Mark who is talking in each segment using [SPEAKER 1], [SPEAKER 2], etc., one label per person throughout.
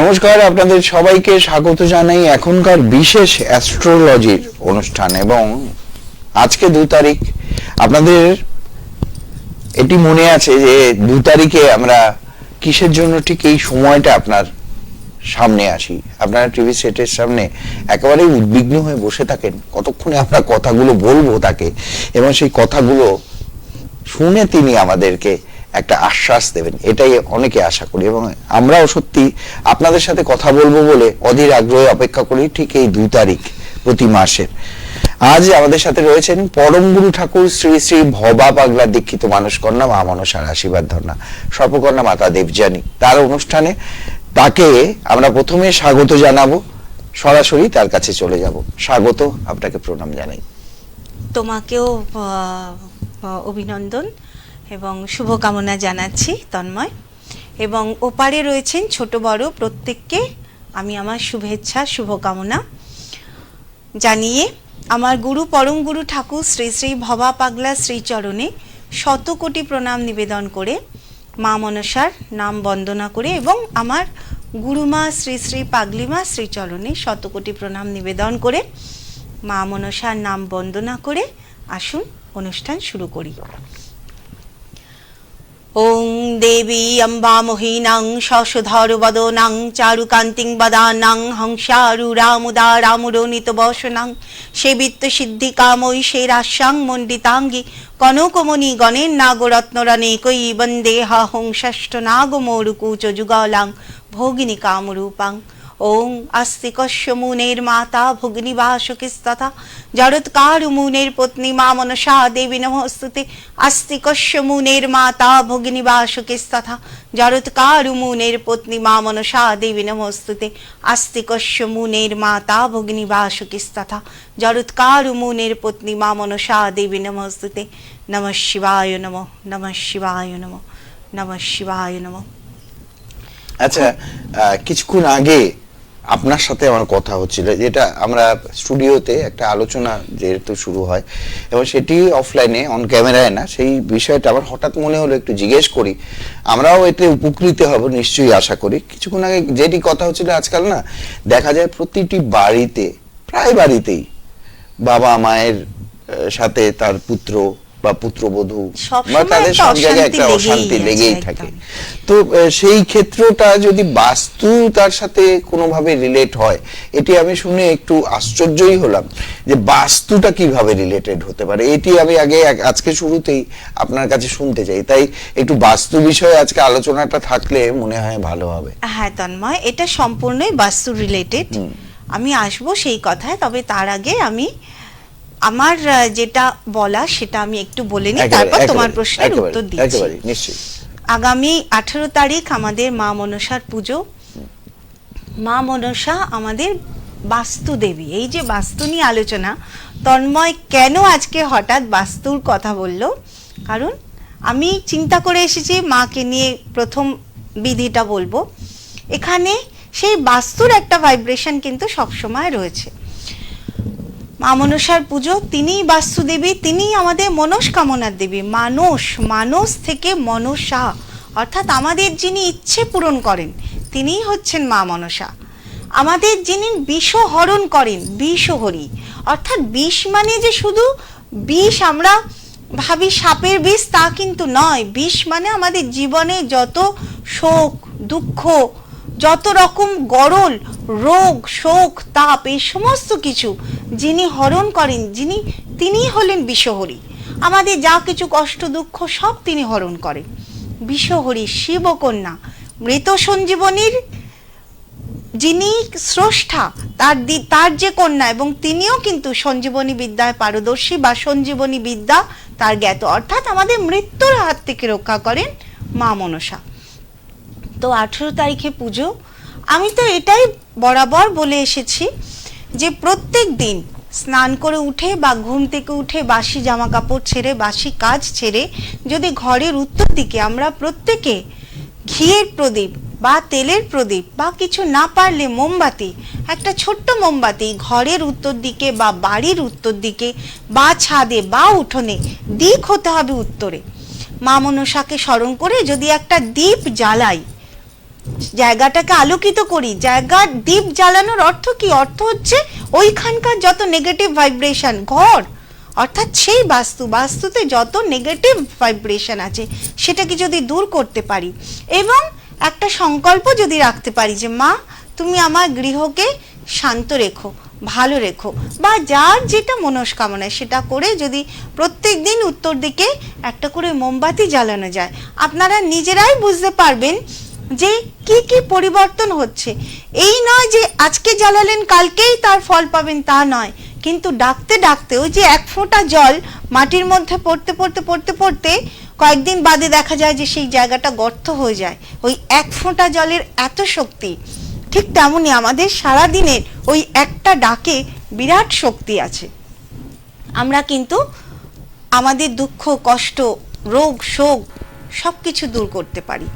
[SPEAKER 1] নমস্কার, আপনাদের সবাইকে স্বাগত জানাই এখনকার বিশেষ অ্যাস্ট্রোলজির অনুষ্ঠান। এবং আজকে 2 তারিখ, আপনাদের এটি মনে আছে যে 2 তারিখে আমরা কিসের জন্য ঠিক এই সময়টা আপনার সামনে আসি। আপনারা টিভি সেটের সামনে একেবারেই উদ্বিগ্ন হয়ে বসে থাকেন কতক্ষণে আমরা কথাগুলো বলবো তাকে, এবং সেই কথাগুলো শুনে তিনি আমাদেরকে একটা আশ্বাস দেবেন, এটাই অনেকে আশা করি। এবং আমরাও সত্যি আপনাদের সাথে কথা বলবো বলে অধীর আগ্রহে অপেক্ষা করি ঠিক এই 2 তারিখ প্রতি মাসের। আজ আমাদের সাথে রয়েছেন পরম গুরু ঠাকুর শ্রী শ্রী ভবা পাগলা দীক্ষিত মানসকন্যা মা মনসার আশীর্বাদ ধন্যা সর্বকন্যা মাতা দেবযানী। তার অনুষ্ঠানে তাকে আমরা প্রথমে স্বাগত জানাবো, সরাসরি তার কাছে চলে যাব। স্বাগত, আপনাকে প্রণাম জানাই।
[SPEAKER 2] তোমাকেও অভিনন্দন এবং শুভকামনা জানাচ্ছি তন্ময়, এবং ওপারে রয়েছেন ছোট বড় প্রত্যেককে আমি আমার শুভেচ্ছা শুভকামনা জানিয়ে আমার গুরু পরম গুরু ঠাকুর শ্রী শ্রী ভবা পাগলা শ্রীচরণে শতকোটি প্রণাম নিবেদন করে মা মনসার নাম বন্দনা করে এবং আমার গুরুমা শ্রী শ্রী পাগলিমা শ্রীচরণে শতকোটি প্রণাম নিবেদন করে মা মনসার নাম বন্দনা করে আসুন অনুষ্ঠান শুরু করি। ওং দেবী অম্বা মোহিনাং শশধর বদনাং চারুকান্তিং বদানাং হংসারুরামুদা রামুরণিত বসনাং সেবিত্ত সিদ্ধি কামৈ শেরাশ্যাং মণ্ডিতাঙ্গী কনকমণি গণের নাগরত্নরানেকৈ বন্দে হং ষষ্ঠ নাগমোরুকুচ যুগলাং ভোগিনী কামরূপাং। ওং আস্তিকস্য মুনের মাতা ভগ্নী বাসকিস্তথা জড়ৎকারু মুনের পত্নী মা মনসা দেবী নমস্তুতে। আস্তিকস্য মুনের মাতা ভগ্নী বাসকিস্তথা জড়ৎকারু মুনের পত্নী মা মনসা দেবী নমস্তুতে। আস্তিকস্য মুনের মাতা ভগ্নী বাসকিস্তথা জড়ৎকারু মুনের পত্নী মা মনসা দেবী নমস্তুতে। নমঃ শিবায় নমঃ, নমঃ শিবায় নমঃ, নমঃ শিবায় নমঃ।
[SPEAKER 1] আচ্ছা, কিছুক্ষণ আগে আপনার সাথে আমার কথা হচ্ছিল, যেটা আমরা স্টুডিওতে একটা আলোচনা যেহেতু শুরু হয় এবং সেটি অফলাইনে অন ক্যামেরায় না, সেই বিষয়টা আমার হঠাৎ মনে হলো একটু জিজ্ঞেস করি। আমরাও এতে উপকৃত হব নিশ্চয়ই আশা করি। কিছুক্ষণ আগে যেটি কথা হচ্ছিল, আজকাল না দেখা যায় প্রতিটি বাড়িতে, প্রায় বাড়িতেই বাবা মায়ের সাথে তার পুত্র বা পুত্রবধূ বা তাদের সব জায়গায় একটা অশান্তি লেগেই থাকে। তো সেই ক্ষেত্রটা যদি বাস্তু তার সাথে কোনোভাবে রিলেট হয়, এটি আমি শুনে একটু আশ্চর্যই হলাম যে বাস্তুটা কিভাবে রিলেটেড হতে পারে। এটি আমি আজকে শুরুতেই আপনার কাছে শুনতে চাই, তাই একটু বাস্তু বিষয়ে আজকে আলোচনাটা থাকলে মনে হয় ভালো হবে।
[SPEAKER 2] হ্যাঁ তন্ময়, এটা সম্পূর্ণই বাস্তু রিলেটেড, আমি আসবো সেই কথায়। তবে তার আগে আমি আমার যেটা বলা সেটা আমি একটু বলে নিই, তারপর তোমার প্রশ্নের উত্তর দিচ্ছি। আগামী 18 তারিখ আমাদের মা মনসার পুজো। মা মনসা আমাদের বাস্তু দেবী। এই যে বাস্তু নিয়ে আলোচনা, তন্ময় কেন আজকে হঠাৎ বাস্তুর কথা বললো, কারণ আমি চিন্তা করে এসেছি মাকে নিয়ে প্রথম বিধিটা বলবো। এখানে সেই বাস্তুর একটা ভাইব্রেশন কিন্তু সবসময় রয়েছে। মা মনসার পুজো, তিনিই বাস্তুদেবী, তিনিই আমাদের মনস্কামনার দেবী। মানস থেকে মনসা, অর্থাৎ আমাদের যিনি ইচ্ছে পূরণ করেন তিনিই হচ্ছেন মা মনসা। আমাদের যিনি বিষ হরণ করেন, বিষহরি, অর্থাৎ বিষ মানে যে শুধু বিষ আমরা ভাবি সাপের বিষ, তা কিন্তু নয়। বিষ মানে আমাদের জীবনে যত শোক দুঃখ, যত রকম গরল রোগ শোক তাপ, এই সমস্ত কিছু যিনি হরণ করেন, তিনি হলেন বিষহরি। আমাদের যা কিছু কষ্ট দুঃখ সব তিনি হরণ করেন। বিষহরি শিবকন্যা, মৃত সঞ্জীবনীর যিনি স্রষ্টা, তার যে কন্যা, এবং তিনিও কিন্তু সঞ্জীবনী বিদ্যায় পারদর্শী বা সঞ্জীবনী বিদ্যা তার জ্ঞাত, অর্থাৎ আমাদের মৃত্যুর হাত থেকে রক্ষা করেন মা মনসা। তো 18 তারিখে পুজো। আমি তো এটাই বরাবর বলে এসেছি যে প্রত্যেক দিন স্নান করে উঠে বা ঘুম থেকে উঠে বাসি জামা কাপড় ছেড়ে, বাসি কাজ ছেড়ে, যদি ঘরের উত্তর দিকে আমরা প্রত্যেকে ঘিয়ের প্রদীপ বা তেলের প্রদীপ বা কিছু না পারলে মোমবাতি, একটা ছোট্ট মোমবাতি ঘরের উত্তর দিকে বা বাড়ির উত্তর দিকে বা ছাদে বা উঠোনে, দিক হতে হবে উত্তরে, মা মনসাকে স্মরণ করে যদি একটা দীপ জ্বালাই, জায়গাটাকে আলোকিত করি। জায়গার দীপ জ্বালানোর অর্থ কি? অর্থ হচ্ছে ওইখানকার যত নেগেটিভ ভাইব্রেশন, ঘর অর্থাৎ সেই বাস্তুতে যত নেগেটিভ ভাইব্রেশন আছে সেটাকে যদি দূর করতে পারি এবং একটা সংকল্প যদি রাখতে পারি যে মা তুমি আমার গৃহকে শান্ত রেখো, ভালো রেখো, বা যার যেটা মনস্কামনা সেটা করে যদি প্রত্যেক দিন উত্তর দিকে একটা করে মোমবাতি জ্বালানো যায়, আপনারা নিজেরাই বুঝতে পারবেন যে কি কি পরিবর্তন হচ্ছে। এই নয় যে আজকে জ্বালালেন কালকেই তার ফল পাবেন, তা নয়, কিন্তু ডাকতে ডাকতে ওই যে এক ফোঁটা জল মাটির মধ্যে পড়তে কয়েকদিন বাদে দেখা যায় যে সেই জায়গাটা গর্ত হয়ে যায়। ওই এক ফোঁটা জলের এত শক্তি, ঠিক তেমনি আমাদের সারা দিনের ওই একটা ডাকে বিরাট শক্তি আছে। আমরা কিন্তু আমাদের দুঃখ কষ্ট রোগ শোক সবকিছু দূর করতে পারি।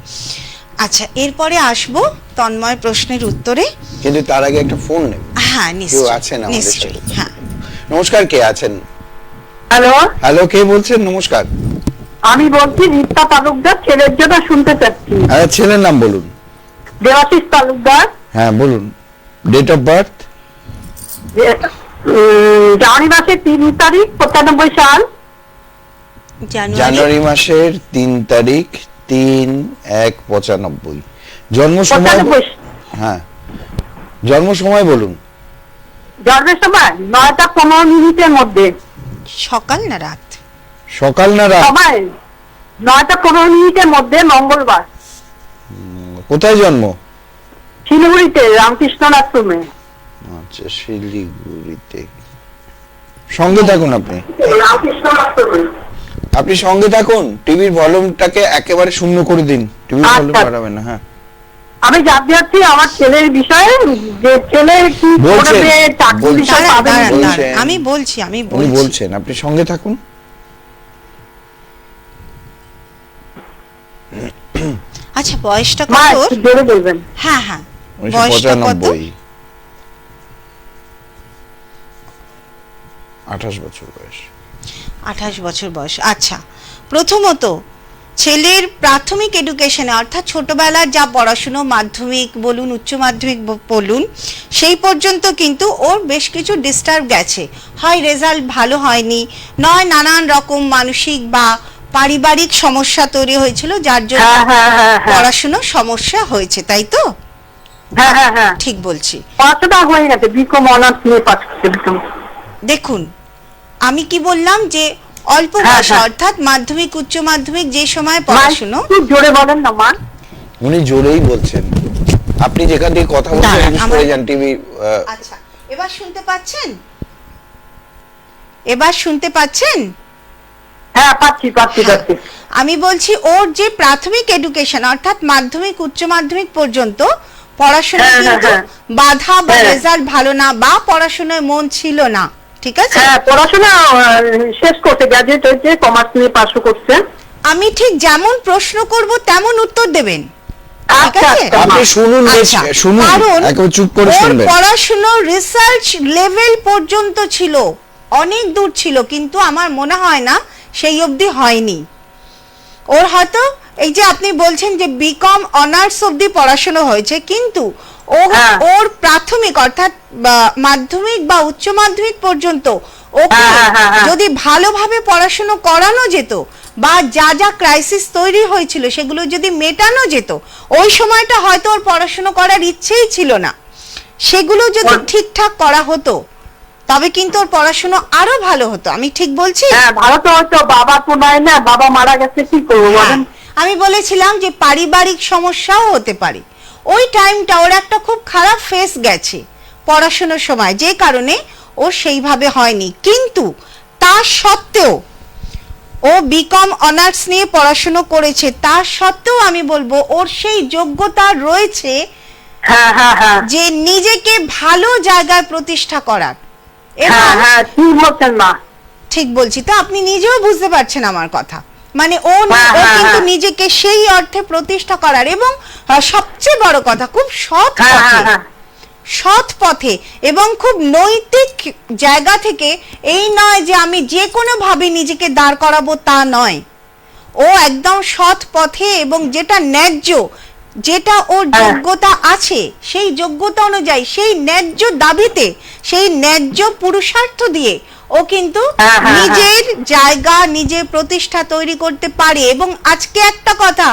[SPEAKER 2] আচ্ছা, এরপরে আসবো তন্ময় প্রশ্নের উত্তরে,
[SPEAKER 1] কিন্তু তার আগে একটা ফোন নেব।
[SPEAKER 2] হ্যাঁ
[SPEAKER 1] কেউ
[SPEAKER 2] নিশ্চয়ই
[SPEAKER 1] আছেন আমাদের
[SPEAKER 2] নিশ্চয়ই।
[SPEAKER 1] সাথে?
[SPEAKER 2] হ্যাঁ,
[SPEAKER 1] নমস্কার, কে আছেন?
[SPEAKER 3] হ্যালো,
[SPEAKER 1] হ্যালো, কে বলছেন? নমস্কার।
[SPEAKER 3] আমি বলছি রিতা তালুকদার, ছেলের জন্য শুনতে চাচ্ছি।
[SPEAKER 1] আরে ছেলের নাম বলুন।
[SPEAKER 3] দেবাশিস তালুকদার।
[SPEAKER 1] হ্যাঁ বলুন। Date of birth?
[SPEAKER 3] জানুয়ারি মাসের 3 তারিখ 95 সাল।
[SPEAKER 1] জানুয়ারি মাসের 3 তারিখ 3/1/95। জন্ম সময়?
[SPEAKER 3] 95।
[SPEAKER 1] হ্যাঁ, জন্ম সময় বলুন।
[SPEAKER 3] জন্মের সময় 9টা 15 মিনিটের মধ্যে।
[SPEAKER 2] সকাল না রাত?
[SPEAKER 1] সকাল না রাত?
[SPEAKER 3] সময় 9টা 15 মিনিটের মধ্যে, মঙ্গলবার।
[SPEAKER 1] কোথায় জন্ম?
[SPEAKER 3] শিলিগুড়িতে, রামকৃষ্ণ আশ্রমে।
[SPEAKER 1] আচ্ছা, শিলিগুড়িতে। সঙ্গে থাকুন আপনি।
[SPEAKER 3] রামকৃষ্ণ আশ্রমে।
[SPEAKER 1] আপনি সঙ্গে থাকুন, টিভির ভলিউমটাকে একেবারে শূন্য করে দিন, টিভির
[SPEAKER 3] আচ্ছা।
[SPEAKER 1] ভলিউম বাড়াবেন না। হ্যাঁ,
[SPEAKER 3] আমি জানতে চাচ্ছি আমার ছেলের বিষয়ে, যে ছেলে কি
[SPEAKER 1] বলছেন,
[SPEAKER 3] করবে, চাকরি বিষয়
[SPEAKER 2] দাঁড়ান,
[SPEAKER 3] পাবে
[SPEAKER 2] দাঁড়ান,
[SPEAKER 3] নাকি?
[SPEAKER 1] বলছেন।
[SPEAKER 2] আমি বলছি
[SPEAKER 1] উনি বলছেন, আপনি সঙ্গে থাকুন।
[SPEAKER 2] আচ্ছা, বয়সটা
[SPEAKER 3] মা
[SPEAKER 2] কত?
[SPEAKER 3] একটু জোরে বলবেন।
[SPEAKER 2] হ্যাঁ হ্যাঁ, বয়সটা কত?
[SPEAKER 1] 1995। 28 বছর বয়স।
[SPEAKER 2] 28 বছর বয়স। আচ্ছা, প্রথমত ছেলের প্রাথমিক এডুকেশনে অর্থাৎ ছোটবেলার যা পড়াশুনো, মাধ্যমিক বলুন উচ্চ মাধ্যমিক বলুন, সেই পর্যন্ত কিন্তু ওর বেশ কিছু ডিস্টার্ব গেছে। হয় রেজাল্ট ভালো হয়নি, নয় নানান রকম মানসিক বা পারিবারিক সমস্যা তৈরি হয়েছিল যার জন্য পড়াশুনো সমস্যা হয়েছে, তাই তো?
[SPEAKER 3] হ্যাঁ হ্যাঁ হ্যাঁ,
[SPEAKER 2] ঠিক বলছি?
[SPEAKER 3] পড়াশোনা হয়ে গেছে, বিকম অনার্স নিয়ে পাস করছে।
[SPEAKER 2] দেখুন, আমি কি বললাম যে অল্প বয়সে অর্থাৎ মাধ্যমিক উচ্চ মাধ্যমিক যে সময় পড়াশুনো।
[SPEAKER 3] একটু জোরে বলেন না মা।
[SPEAKER 1] উনি জোরেই বলছেন, আপনি যেখান থেকে কথা বলছেন
[SPEAKER 2] দাঁড়ান,
[SPEAKER 1] একটু
[SPEAKER 2] আমার-
[SPEAKER 1] সরে যান টিভি।
[SPEAKER 2] আচ্ছা, এবার শুনতে পাচ্ছেন? এবার শুনতে পাচ্ছেন?
[SPEAKER 3] হ্যাঁ পাচ্ছি পাচ্ছি পাচ্ছি।
[SPEAKER 2] আমি বলছি ওর যে প্রাথমিক এডুকেশন অর্থাৎ মাধ্যমিক উচ্চ মাধ্যমিক পর্যন্ত পড়াশোনা
[SPEAKER 3] হ্যাঁ,
[SPEAKER 2] কিন্তু
[SPEAKER 3] হ্যাঁ,
[SPEAKER 2] বাধা বা
[SPEAKER 3] হ্যাঁ।
[SPEAKER 2] রেজাল্ট ভালো না বা পড়াশোনায় মন ছিল না, ঠিক আছে?
[SPEAKER 3] হ্যাঁ, পড়াশোনা শেষ করতে, গ্র্যাজুয়েট হয়েছে, কমার্স নিয়ে পাশও করছে।
[SPEAKER 2] আমি ঠিক যেমন প্রশ্ন করব তেমন উত্তর দেবেন, ঠিক
[SPEAKER 3] আচ্ছা
[SPEAKER 2] আছে?
[SPEAKER 3] আচ্ছা,
[SPEAKER 1] আপনি শুনুন, বেশ
[SPEAKER 2] আচ্ছা,
[SPEAKER 1] শুনুন,
[SPEAKER 2] কারণ
[SPEAKER 1] একবার চুপ করে
[SPEAKER 2] ওর
[SPEAKER 1] শুনবেন।
[SPEAKER 2] পড়াশোনা রিসার্চ লেভেল পর্যন্ত ছিল, অনেক দূর ছিল, কিন্তু আমার মনে হয় না সেই অবধি হয়নি। ওর হয়তো এই যে আপনি বলছেন যে বিকম অনার্স অবধি পড়াশোনা হয়েছে, কিন্তু ওর প্রাথমিক অর্থাৎ মাধ্যমিক বা উচ্চ মাধ্যমিক পর্যন্ত ওকে যদি ভালোভাবে পড়াশোনা করানো যেত বা যা যা ক্রাইসিস তৈরি হয়েছিল সেগুলো যদি মেটানো যেত, ওই সময়টা হয়তো ওর পড়াশোনা করার ইচ্ছেই ছিল না, সেগুলো যদি ঠিকঠাক করা হতো তবে কিন্তু ওর পড়াশোনা আরো ভালো হতো। আমি ঠিক বলছি?
[SPEAKER 3] হ্যাঁ, ভালো তো হতো, বাবা তো নাই না, বাবা মারা গেছে, কি করবো বলেন?
[SPEAKER 2] আমি বলেছিলাম যে পারিবারিক সমস্যাও হতে পারে। ওই টাইমটা ওর একটা খুব খারাপ ফেস গেছে পড়াশোনার সময়, যে কারণে ও সেইভাবে হয়নি, কিন্তু তা সত্ত্বেও ও বিকম অনার্স নিয়ে পড়াশোনা করেছে, তা সত্ত্বেও আমি বলবো ওর সেই যোগ্যতা রয়েছে
[SPEAKER 3] হ্যাঁ হ্যাঁ হ্যাঁ,
[SPEAKER 2] যে নিজেকে ভালো জায়গায় প্রতিষ্ঠা করার।
[SPEAKER 3] হ্যাঁ হ্যাঁ, ঠিক বলছেন মা।
[SPEAKER 2] ঠিক বলছি তো? আপনি নিজেও বুঝতে পারছেন আমার কথা, মানে ও কিন্তু নিজেকে সেই অর্থে প্রতিষ্ঠা করার, এবং সবচেয়ে বড় কথা খুব সৎ পথে এবং খুব নৈতিক জায়গা থেকে। এই নয় যে আমি যে কোনো ভাবে নিজেকে দাঁড় করাবো, তা নয়। ও একদম সৎ পথে এবং যেটা ন্যায্য, যেটা ওর যোগ্যতা আছে সেই যোগ্যতা অনুযায়ী সেই ন্যায্য দাবিতে সেই ন্যায্য পুরুষার্থ দিয়ে ও কিন্তু নিজের জায়গা নিজের প্রতিষ্ঠা তৈরি করতে পারে। এবং আজকে একটা কথা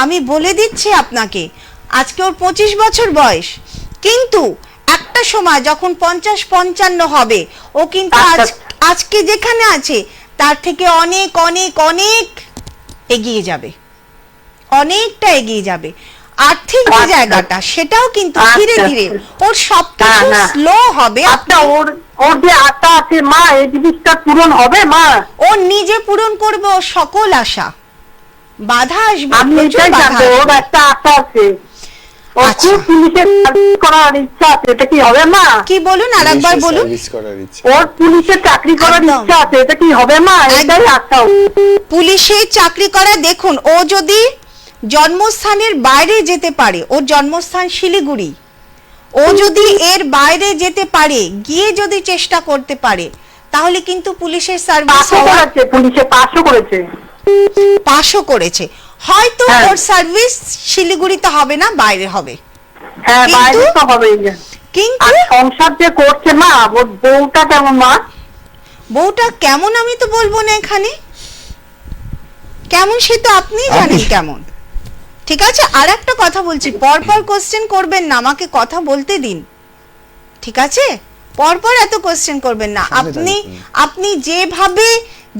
[SPEAKER 2] আমি বলে দিচ্ছি আপনাকে, আজকে ওর 25 বছর বয়স, কিন্তু একটা সময় যখন 50-55 হবে ও কিন্তু আজকে যেখানে আছে তার থেকে অনেক অনেক অনেক এগিয়ে যাবে, অনেকটা এগিয়ে যাবে। আর্থিক যে জায়গাটা সেটাও কিন্তু ধীরে ধীরে ওর সবকিছু স্লো হবে।
[SPEAKER 3] ওর যে আশা আছে মা, এই জিনিসটা পূরণ হবে মা?
[SPEAKER 2] ও নিজে পূরণ করবে ওর সকল আশা। বাধা আসবে,
[SPEAKER 3] আমি
[SPEAKER 2] প্রচুর
[SPEAKER 3] এটাই
[SPEAKER 2] বাধা
[SPEAKER 3] জানবো, ওর
[SPEAKER 2] আসবে।
[SPEAKER 3] একটা আশা আছে, ওর
[SPEAKER 2] আচ্ছা।
[SPEAKER 3] খুব পুলিশের চাকরি করার ইচ্ছা আছে, এটা কি হবে মা?
[SPEAKER 2] কি বলুন, আরেকবার
[SPEAKER 1] পুলিশে
[SPEAKER 2] বলুন।
[SPEAKER 1] সার্ভিস করার ইচ্ছা।
[SPEAKER 3] ওর পুলিশের চাকরি করার
[SPEAKER 2] একদম।
[SPEAKER 3] ইচ্ছা আছে, এটা কি হবে মা? এটাই আশা।
[SPEAKER 2] পুলিশে চাকরি করা, দেখুন ও যদি জন্মস্থানের বাইরে যেতে পারে, ওর জন্মস্থান শিলিগুড়ি, ও যদি এর বাইরে যেতে পারে, গিয়ে যদি চেষ্টা করতে পারে, তাহলে কিন্তু পুলিশের সার্ভিস
[SPEAKER 3] পাশও করেছে, পুলিশে পাশও করেছে,
[SPEAKER 2] পাশও করেছে। হয়তো ওর সার্ভিস শিলিগুড়িতে হবে না, বাইরে হবে।
[SPEAKER 3] হ্যাঁ বাইরে তো হবেই।
[SPEAKER 2] কিন্তু
[SPEAKER 3] আর সংসার যে করছে মা, ওর বউটা কেমন মা?
[SPEAKER 2] বউটা কেমন আমি তো বলবো না এখানে, কেমন সে তো আপনি জানেন কেমন। ঠিক আছে, আর একটা কথা বলছি, পরপর কোশ্চেন করবেন না, আমাকে কথা বলতে দিন, ঠিক আছে? পরপর এত কোশ্চেন করবেন না। আপনি যেভাবে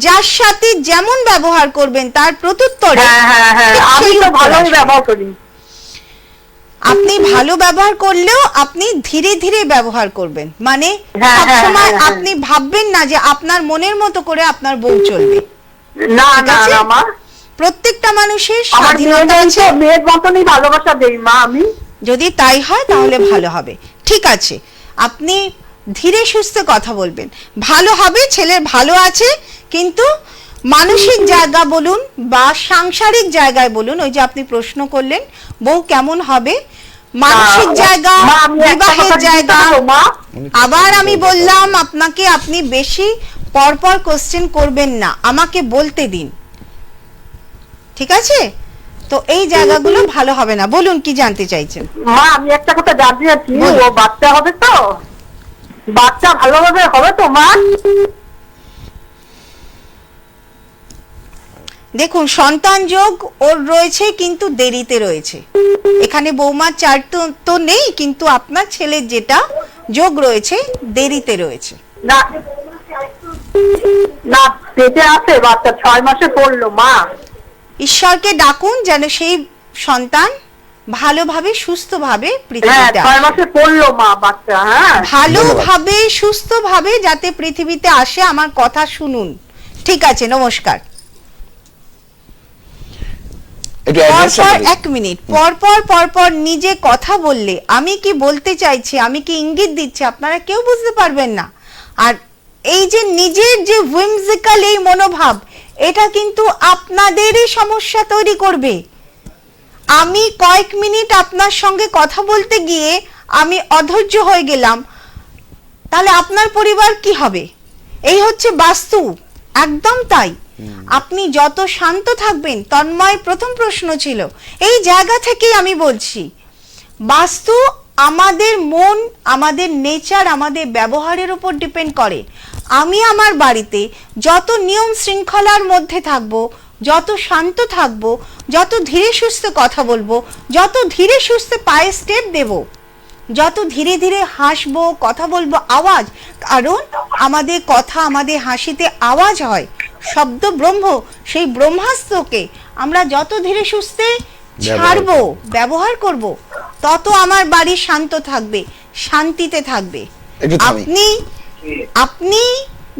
[SPEAKER 2] যার সাথে যেমন ব্যবহার করবেন তার প্রত্যুত্তরে
[SPEAKER 3] আমি তো ভালোই ব্যবহার করি।
[SPEAKER 2] আপনি ভালো ব্যবহার করলেও আপনি ধীরে ধীরে ব্যবহার করবেন, মানে সবসময় আপনি ভাববেন না যে আপনার মনের মতো করে আপনার বউ চলবে।
[SPEAKER 3] না না না মা,
[SPEAKER 2] প্রত্যেকটা মানুষের
[SPEAKER 3] আমার
[SPEAKER 2] স্বাধীনতা আছে,
[SPEAKER 3] মেয়ের মতনই ভালোবাসা দেই মা আমি।
[SPEAKER 2] যদি তাই হয় তাহলে ভালো হবে। ঠিক আছে, আপনি ধীরে সুস্থে কথা বলবেন, ভালো হবে, ছেলের ভালো আছে, কিন্তু মানসিক জায়গা বলুন বা সাংসারিক জায়গায় বলুন, ওই যে আপনি প্রশ্ন করলেন বউ কেমন হবে, মানসিক জায়গা, বিবাহের জায়গা। আবার আমি বললাম আপনাকে, আপনি বেশি পরপর কোশ্চেন করবেন না, আমাকে বলতে দিন, ঠিক আছে? তো এই জায়গাগুলো ভালো হবে না। বলুন কি জানতে চাইছেন?
[SPEAKER 3] মা আমি একটা কথা জানতে চাচ্ছি, ও বাচ্চা হবে তো? বাচ্চা ভালোভাবে হবে তো মা?
[SPEAKER 2] দেখুন, সন্তান যোগ ওর রয়েছে কিন্তু দেরিতে রয়েছে। এখানে বৌমার চার্ট তো নেই, কিন্তু আপনার ছেলের যেটা যোগ রয়েছে দেরিতে রয়েছে।
[SPEAKER 3] না না, পেটে আছে বাচ্চা, 6 মাসে পড়লো মা।
[SPEAKER 2] ঈশ্বরকে ডাকুন যেন সেই সন্তান ভালোভাবে সুস্থভাবে পৃথিবীতে
[SPEAKER 3] 6 মাসে পড়লো মা বাচ্চা। হ্যাঁ,
[SPEAKER 2] ভালোভাবে সুস্থভাবে যাতে পৃথিবীতে আসে। আমার কথা শুনুন, ঠিক আছে? নমস্কার। পরপর 1 মিনিট, পরপর নিজে কথা বললে আমি কি বলতে চাইছি, আমি কি ইঙ্গিত দিচ্ছি, আপনারা কেউ বুঝতে পারবেন না। আর এই যে নিজের যে হুইমজিক্যাল এই মনোভাব, এটা কিন্তু আপনাদেরই সমস্যা তৈরি করবে। আমি কয়েক মিনিট আপনার সঙ্গে কথা বলতে গিয়ে আমি অধৈর্য হয়ে গেলাম, তাহলে আপনার পরিবার কি হবে? এই হচ্ছে বাস্তু, একদম তাই। আপনি যত শান্ত থাকবেন, তন্ময় প্রথম প্রশ্ন ছিল, এই জায়গা থেকেই আমি বলছি, বাস্তু আমাদের মন, আমাদের নেচার, আমাদের ব্যবহারের উপর ডিপেন্ড করে। আমি আমার বাড়িতে যত নিয়ম শৃঙ্খলার মধ্যে থাকবো, যত শান্ত থাকবো, যত ধীরে সুস্থে কথা বলবো, যত ধীরে সুস্থে পায়ে স্টেপ দেব, যত ধীরে ধীরে হাসবো, কথা বলবো, আওয়াজ, কারণ আমাদের কথা, আমাদের হাসিতে আওয়াজ হয়, শব্দ ব্রহ্ম, সেই ব্রহ্মাস্ত্রকে আমরা যত ধীরে সুস্থে ছাড়বো, ব্যবহার করব, তত আমার বাড়ি শান্ত থাকবে, শান্তিতে থাকবে। আপনি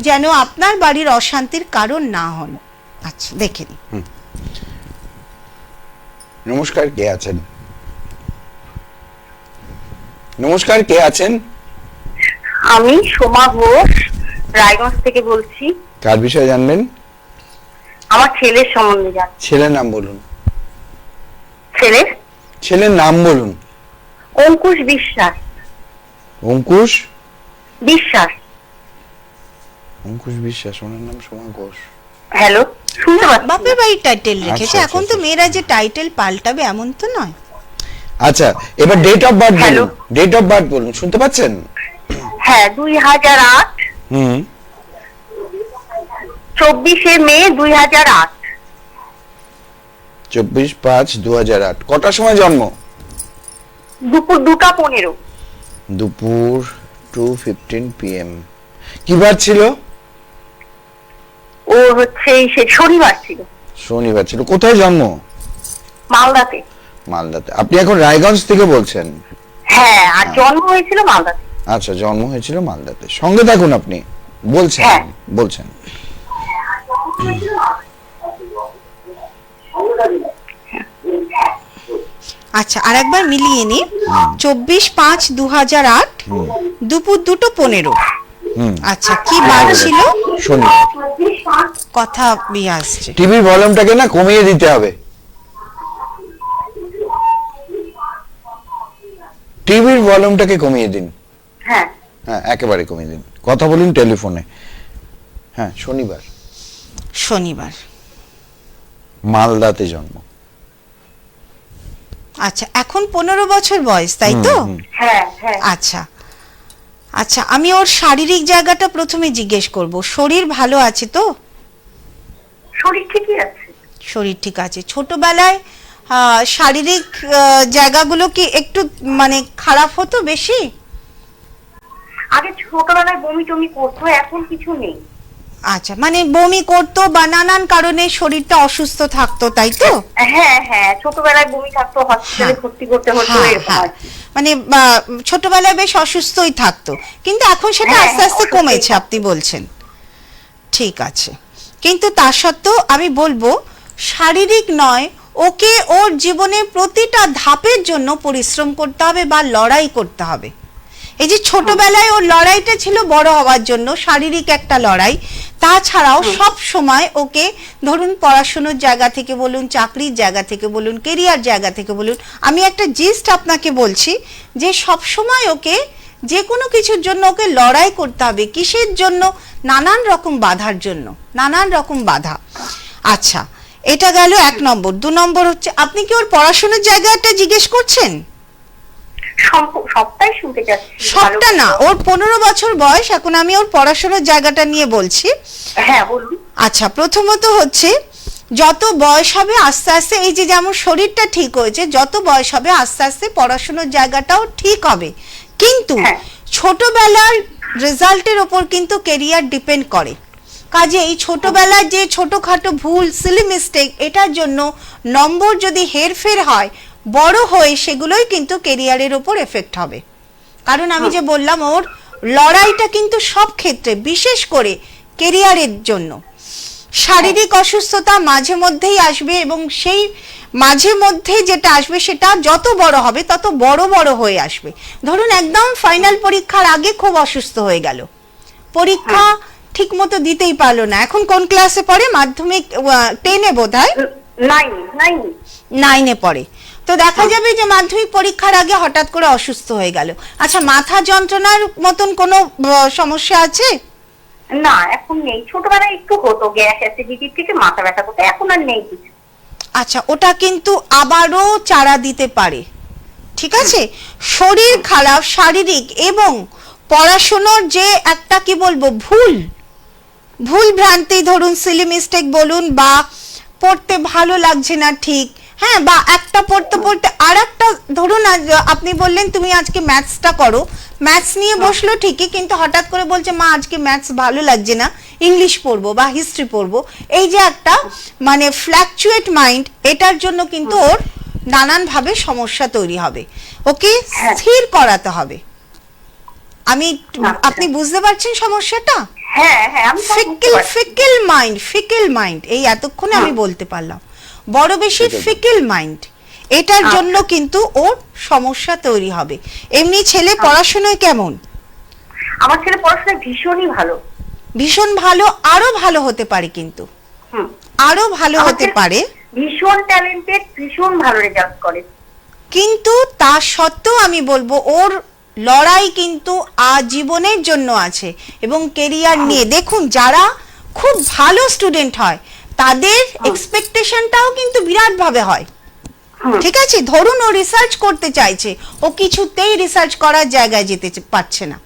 [SPEAKER 2] যেন আপনার বাড়ির অশান্তির কারণ না হন। আচ্ছা, দেখে নিন।
[SPEAKER 1] নমস্কার, কে আছেন? নমস্কার, কে আছেন?
[SPEAKER 3] আমি সোমা ঘোষ, রায়গঞ্জ থেকে বলছি।
[SPEAKER 1] কার বিষয়ে জানবেন?
[SPEAKER 3] আমার ছেলের সম্বন্ধে জানতে।
[SPEAKER 1] ছেলের নাম বলুন।
[SPEAKER 3] ছেলের
[SPEAKER 1] নাম বলুন।
[SPEAKER 3] অঙ্কুশ বিশ্বাস।
[SPEAKER 1] অঙ্কুশ
[SPEAKER 3] বিশ্বাস।
[SPEAKER 1] অঙ্কুশ বিশ্বাস, ওনার নাম সোমা ঘোষ।
[SPEAKER 3] হ্যালো, শুনতে পাচ্ছেন?
[SPEAKER 2] বাপের বাড়ির টাইটেল রেখেছে,
[SPEAKER 1] আচ্ছা,
[SPEAKER 2] এখন তো
[SPEAKER 1] আচ্ছা,
[SPEAKER 2] মেয়েরা যে টাইটেল পাল্টাবে এমন তো নয়।
[SPEAKER 1] আচ্ছা, এবার ডেট অফ বার্থ
[SPEAKER 3] Hello?
[SPEAKER 1] বলুন, ডেট অফ বার্থ বলুন, শুনতে পাচ্ছেন?
[SPEAKER 3] হ্যাঁ 2008,
[SPEAKER 1] হুম
[SPEAKER 3] 24শে মে 2008,
[SPEAKER 1] 24/5/2008। কটার সময় জন্ম?
[SPEAKER 3] দুপুর 2:15।
[SPEAKER 1] দুপুর 2:15 PM। কি বার ছিল?
[SPEAKER 3] ও হচ্ছে সে শনিবার ছিল,
[SPEAKER 1] শনিবার ছিল। কোথায় জন্ম?
[SPEAKER 3] মালদাতে।
[SPEAKER 1] মালদাতে। আপনি এখন রায়গঞ্জ থেকে বলছেন?
[SPEAKER 3] হ্যাঁ, আর জন্ম হয়েছিল মালদাতে।
[SPEAKER 1] আচ্ছা, জন্ম হয়েছিল মালদাতে। সঙ্গে থাকুন, আপনি বলছেন
[SPEAKER 3] হ্যাঁ।
[SPEAKER 1] বলছেন।
[SPEAKER 2] আচ্ছা, আরেকবার মিলিয়ে নি। 24/5/2008, দুপুর 2:15।
[SPEAKER 1] হুম
[SPEAKER 2] আচ্ছা, কি বার ছিল?
[SPEAKER 1] শনিবার।
[SPEAKER 2] কথা বিয়ে আসছে।
[SPEAKER 1] টিভির ভলিউমটাকে না কমিয়ে দিতে হবে। টিভির ভলিউমটাকে কমিয়ে দিন।
[SPEAKER 3] হ্যাঁ
[SPEAKER 1] হ্যাঁ, একেবারে কমিয়ে দিন। কথা বলুন টেলিফোনে। হ্যাঁ, শনিবার,
[SPEAKER 2] শনিবার।
[SPEAKER 1] মালদাতে জন্ম।
[SPEAKER 2] আচ্ছা, এখন 15 বছর বয়স, তাই তো?
[SPEAKER 3] হ্যাঁ হ্যাঁ।
[SPEAKER 2] আচ্ছা আচ্ছা, আমি ওর শারীরিক জায়গাটা প্রথমে জিজ্ঞেস করব। শরীর ভালো আছে তো?
[SPEAKER 3] শরীর ঠিকই আছে।
[SPEAKER 2] শরীর ঠিক আছে। ছোটবেলায় শারীরিক জায়গাগুলো কি একটু মানে খারাপ হতো বেশি?
[SPEAKER 3] আগে ছোটবেলায় বমি টমি করতো, এখন কিছু নেই।
[SPEAKER 2] আচ্ছা, মানে বমি করতো বা নানান কারণে শরীরটা অসুস্থ থাকতো, তাই তো?
[SPEAKER 3] হ্যাঁ হ্যাঁ, ছোটবেলায় বমি থাকতো, হসপিটালে ভর্তি করতে হতো,
[SPEAKER 2] হ্যাঁ,
[SPEAKER 3] এরকম
[SPEAKER 2] হ্যাঁ।
[SPEAKER 3] আর কি।
[SPEAKER 2] মানে ছোটবেলায় বেশ অসুস্থই থাকতো, কিন্তু এখন সেটা
[SPEAKER 3] হ্যাঁ,
[SPEAKER 2] আস্তে আস্তে
[SPEAKER 3] অসুস্থই
[SPEAKER 2] কমেছে,
[SPEAKER 3] থাকতো।
[SPEAKER 2] আপনি বলছেন। ঠিক আছে, কিন্তু তা সত্ত্বেও আমি বলবো শারীরিক নয়, ওকে ওর জীবনের প্রতিটা ধাপের জন্য পরিশ্রম করতে হবে বা লড়াই করতে হবে। এই যে ছোটবেলায় ওর লড়াইটা ছিল বড় হওয়ার জন্য, শারীরিক একটা লড়াই। তাছাড়াও সব সময় ওকে ধরুন পড়াশোনার জায়গা থেকে বলুন, চাকরির জায়গা থেকে বলুন, কেরিয়ার জায়গা থেকে বলুন, আমি একটা জিস্ট আপনাকে বলছি যে সব সময় ওকে যে কোনো কিছুর জন্য ওকে লড়াই করতে হবে। কিসের জন্য? নানান রকম বাধার জন্য, নানান রকম বাধা। আচ্ছা, এটা গেল 1 নম্বর। 2 নম্বর হচ্ছে, আপনি কি ওর পড়াশোনার জায়গাটা জিজ্ঞেস করছেন?
[SPEAKER 3] সবটাই শুনতে চাচ্ছি।
[SPEAKER 2] সবটা না, ওর 15 বছর বয়স, এখন আমি ওর পড়াশোনার জায়গাটা নিয়ে বলছি।
[SPEAKER 3] হ্যাঁ বলুন।
[SPEAKER 2] আচ্ছা, প্রথমত হচ্ছে যত বয়স হবে আস্তে আস্তে, এই যে যেমন শরীরটা ঠিক হয়েছে, যত বয়স হবে আস্তে আস্তে পড়াশোনার জায়গাটাও ঠিক হবে। কিন্তু
[SPEAKER 3] হ্যাঁ।
[SPEAKER 2] ছোটবেলার রেজাল্টের ওপর কিন্তু কেরিয়ার ডিপেন্ড করে। কাজে এই ছোটবেলার যে ছোটখাটো ভুল, সিলি মিস্টেক, এটার জন্য নম্বর যদি হেরফের হয়, বড় হয়ে সেগুলোই কিন্তু কেরিয়ারের ওপর এফেক্ট হবে। কারণ আমি যে বললাম, ওর লড়াইটা কিন্তু সব ক্ষেত্রে, বিশেষ করে কেরিয়ারের জন্য। শারীরিক অসুস্থতা মাঝে মধ্যেই আসবে, এবং সেই মাঝে মধ্যে যেটা আসবে সেটা যত বড় হবে তত বড় বড় হয়ে আসবে। ধরুন একদম ফাইনাল পরীক্ষার আগে খুব অসুস্থ হয়ে গেল, পরীক্ষা ঠিক মতো দিতেই পারলো না। এখন কোন ক্লাসে পড়ে? মাধ্যমিক 10-এ বোধহয়, 9-এ পড়ে। তো দেখা যাবে যে মাধ্যমিক পরীক্ষার আগে হঠাৎ করে অসুস্থ হয়ে গেল। আচ্ছা, মাথা যন্ত্রণার মতন কোনো সমস্যা আছে?
[SPEAKER 3] না, এখন নেই। ছোটবেলায় একটু হতো, গ্যাস অ্যাসিডিটি থেকে মাথা ব্যথা করতো, এখন আর নেই কিছু।
[SPEAKER 2] আচ্ছা, ওটা কিন্তু আবারও চারা দিতে পারে, ঠিক আছে? শরীর খারাপ, শারীরিক এবং পড়াশোনার যে একটা কি বলবো ভুল ভ্রান্তি, ধরুন সিলি মিস্টেক বলুন, বা পড়তে ভালো লাগছে না ঠিক, হ্যাঁ, বা একটা পড়তে পড়তে আর একটা, ধরুন আপনি বললেন তুমি আজকে ম্যাথসটা করো, ম্যাথস নিয়ে বসলো ঠিকই, কিন্তু হঠাৎ করে বলছে মা আজকে ম্যাথস ভালো লাগছে না, ইংলিশ পড়বো বা হিস্ট্রি পড়বো। এই যে একটা মানে ফ্ল্যাকচুয়েট মাইন্ড, এটার জন্য কিন্তু ওর নানান ভাবে সমস্যা তৈরি হবে। ওকে স্থির করাতে হবে। আপনি বুঝতে পারছেন সমস্যাটা?
[SPEAKER 3] হ্যাঁ হ্যাঁ, আমি সব বুঝতে পারছি।
[SPEAKER 2] ফিকেল মাইন্ড, এই এতক্ষণে আমি বলতে পারলাম, বড় বেশি ফিকেল মাইন্ড, এটার জন্য কিন্তু ওর সমস্যা তৈরি হবে। এমনি ছেলে পড়াশোনায় কেমন?
[SPEAKER 3] আমার ছেলে পড়াশোনায় ভীষণই ভালো।
[SPEAKER 2] ভীষণ ভালো, আরো ভালো হতে পারে, কিন্তু আরো ভালো হতে পারে।
[SPEAKER 3] ভীষণ ট্যালেন্টেড, ভীষণ ভালো রেজাল্ট করে।
[SPEAKER 2] কিন্তু তা সত্ত্বেও আমি বলবো ওর লড়াই কিন্তু আজীবনের জন্য আছে, এবং কেরিয়ার নিয়ে দেখুন, যারা খুব ভালো স্টুডেন্ট হয় তাদের এক্সপেকটেশনটাও কিন্তু বিরাট ভাবে হয়। ঠিক আছে, ধরুন ও রিসার্চ করতে চাইছে, ও কিছুতেই রিসার্চ করার জায়গায় যেতে পারছে না।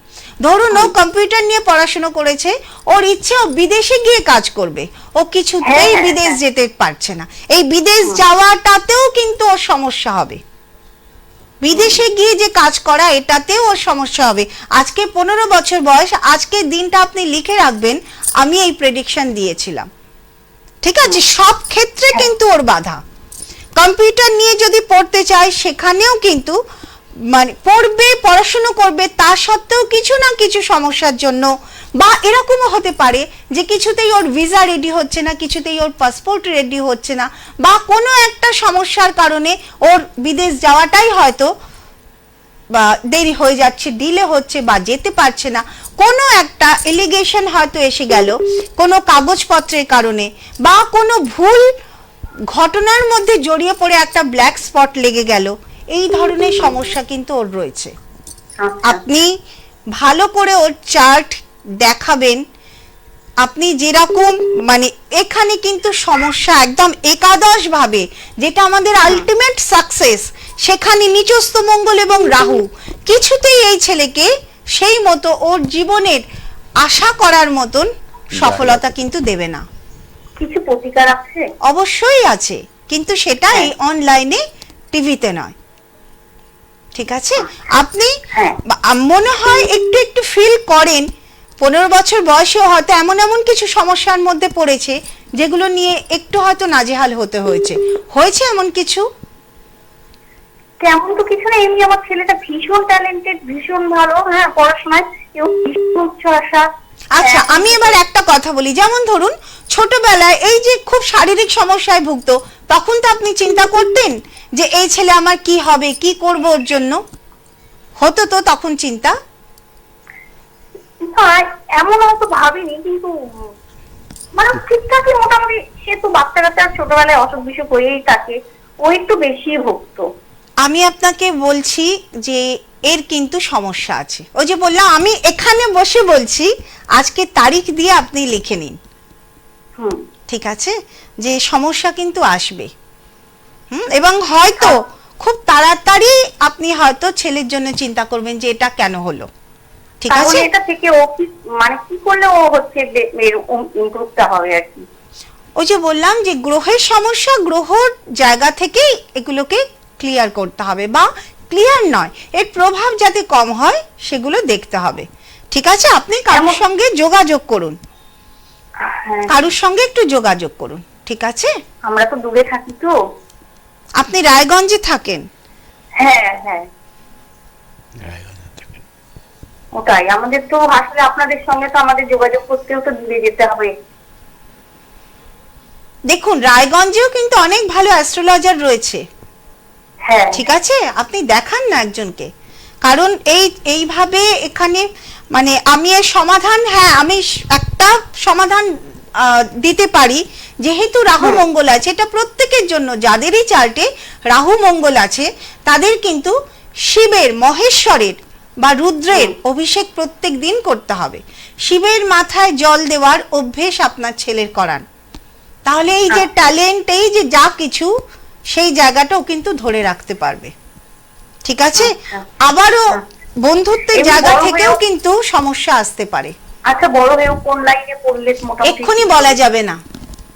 [SPEAKER 2] ধরুন ও কম্পিউটার নিয়ে পড়াশোনা করেছে, ওর ইচ্ছে ও বিদেশে গিয়ে কাজ করবে, ও কিছুতেই বিদেশ যেতে পারছে না। এই বিদেশ যাওয়াটাতেও কিন্তু ওর সমস্যা হবে, বিদেশে গিয়ে যে কাজ করা এটাতেও ওর সমস্যা হবে। আজকে 15 বছর বয়স, আজকের দিনটা আপনি লিখে রাখবেন, আমি এই প্রেডিকশন দিয়েছিলাম। ঠিক আছে, সব ক্ষেত্রে কিন্তু ওর বাধা। কম্পিউটার নিয়ে যদি পড়তে চায় সেখানেও কিন্তু মানে পড়বে, পড়াশোনা করবে, তা সত্ত্বেও কিছু না কিছু সমস্যার জন্য, বা এরকমও হতে পারে যে কিছুতেই ওর ভিসা রেডি হচ্ছে না, কিছুতেই ওর পাসপোর্ট রেডি হচ্ছে না, বা কোনো একটা সমস্যার কারণে ওর বিদেশ যাওয়াটাই হয়তো বা দেরি হয়ে যাচ্ছে, ডিলে হচ্ছে, বা যেতে পারছে না। কোনো একটা এলিগেশন হয়তো এসে গেল কোনো কাগজপত্রের কারণে, বা কোনো ভুল ঘটনার মধ্যে জড়িয়ে পড়ে একটা ব্ল্যাক স্পট লেগে গেল। এই ধরনের সমস্যা কিন্তু ওর রয়েছে। আপনি ভালো করে ওর চার্ট দেখাবেন, আপনি যেরকম মানে এখানে কিন্তু সমস্যা একদম একাদশ ভাবে, যেটা আমাদের আলটিমেট সাকসেস, সেখানে নিচস্থ মঙ্গল এবং রাহু কিছুতেই এই ছেলেকে সেই মতো ওর জীবনের আশা করার মতন সফলতা কিন্তু দেবে না।
[SPEAKER 3] কিছু প্রতিকার আছে?
[SPEAKER 2] অবশ্যই আছে, কিন্তু সেটা এই অনলাইনে টিভিতে নয়। ঠিক আছে, আপনি মনে হয় একটু একটু ফিল করেন 15 বছর বয়সেও হয়তো এমন এমন কিছু সমস্যার মধ্যে পড়েছে যেগুলো নিয়ে একটু হয়তো নাজেহাল হতে হয়েছে এমন কিছু?
[SPEAKER 3] তেমন তো কিছু না, এমনি আমার ছেলেটা ভীষণ ট্যালেন্টেড, ভীষণ ভালো, হ্যাঁ পড়াশোনায় এবং ভীষণ উচ্চ আশা।
[SPEAKER 2] আচ্ছা, আমি এবার একটা কথা বলি, যেমন ধরুন ছোটবেলায় এই যে খুব শারীরিক সমস্যায় ভুগতো, তখন তো আপনি চিন্তা করতেন যে এই ছেলে আমার কি হবে, কি করব ওর জন্য, হতো তো তখন চিন্তা?
[SPEAKER 3] এমন হয়তো ভাবিনি, কিন্তু মানে ঠিকঠাকই মোটামুটি, সে তো বাচ্চা কাচ্চা ছোটবেলায় অসুখ বিসুখ হয়েই থাকে, ও একটু বেশি ভুগতো।
[SPEAKER 2] আমি আপনাকে বলছি যে এর কিন্তু সমস্যা আছে। ওই যে বললাম, আমি এখানে বসে বলছি, আজকে তারিখ দিয়ে আপনি লিখে নিন। ঠিক আছে, যে সমস্যা কিন্তু আসবে। এবং হয়তো খুব তাড়াতাড়ি আপনি হয়তো ছেলের জন্য চিন্তা করবেন যে এটা কেন হলো। ঠিক আছে,
[SPEAKER 3] এটা থেকে ও কি মানে কি করলে ও হচ্ছে ইমপ্রুভটা হবে আর কি?
[SPEAKER 2] ওই যে বললাম যে গ্রহের সমস্যা, গ্রহর জায়গা থেকেই এগুলোকে ক্লিয়ার করতে হবে, বা ক্লিয়ার নয়, এর প্রভাব যাতে কম হয় সেগুলো দেখতে হবে। ঠিক আছে, আপনি কারোর সঙ্গে যোগাযোগ করুন, কারোর সঙ্গে একটু যোগাযোগ করুন। ঠিক আছে,
[SPEAKER 3] আমরা তো দূরে থাকি তো।
[SPEAKER 2] আপনি রায়গঞ্জে থাকেন?
[SPEAKER 3] হ্যাঁ হ্যাঁ, ওটাই আমাদের তো আসলে আপনাদের সঙ্গে তো আমাদের যোগাযোগ করতেও তো দূরে যেতে হবে।
[SPEAKER 2] দেখুন, রায়গঞ্জেও কিন্তু অনেক ভালো অ্যাস্ট্রোলজার রয়েছে।
[SPEAKER 3] হ্যাঁ,
[SPEAKER 2] ঠিক আছে, আপনি দেখান না একজনকে, কারণ এইভাবে এখানে মানে আমি এর সমাধান, হ্যাঁ আমি একটা সমাধান দিতে পারি, যেহেতু রাহু মঙ্গল আছে, এটা প্রত্যেকের জন্য যাদেরই চার্টে রাহু মঙ্গল আছে তাদের কিন্তু শিবের, মহেশ্বরের বা রুদ্রের অভিষেক প্রত্যেক দিন করতে হবে। শিবের মাথায় জল দেওয়ার অভ্যেস আপনার ছেলের করান, তাহলে এই যে ট্যালেন্ট, এই যে যা কিছু, সেই জায়গাটাও কিন্তু ধরে রাখতে পারবে। ঠিক আছে, আবারও বন্ধুত্বের জায়গা থেকেও কিন্তু সমস্যা আসতে পারে।
[SPEAKER 3] আচ্ছা, বড় হয়ে কোন লাইনে পড়লে মোটামুটি?
[SPEAKER 2] এক্ষুনি বলা যাবে না,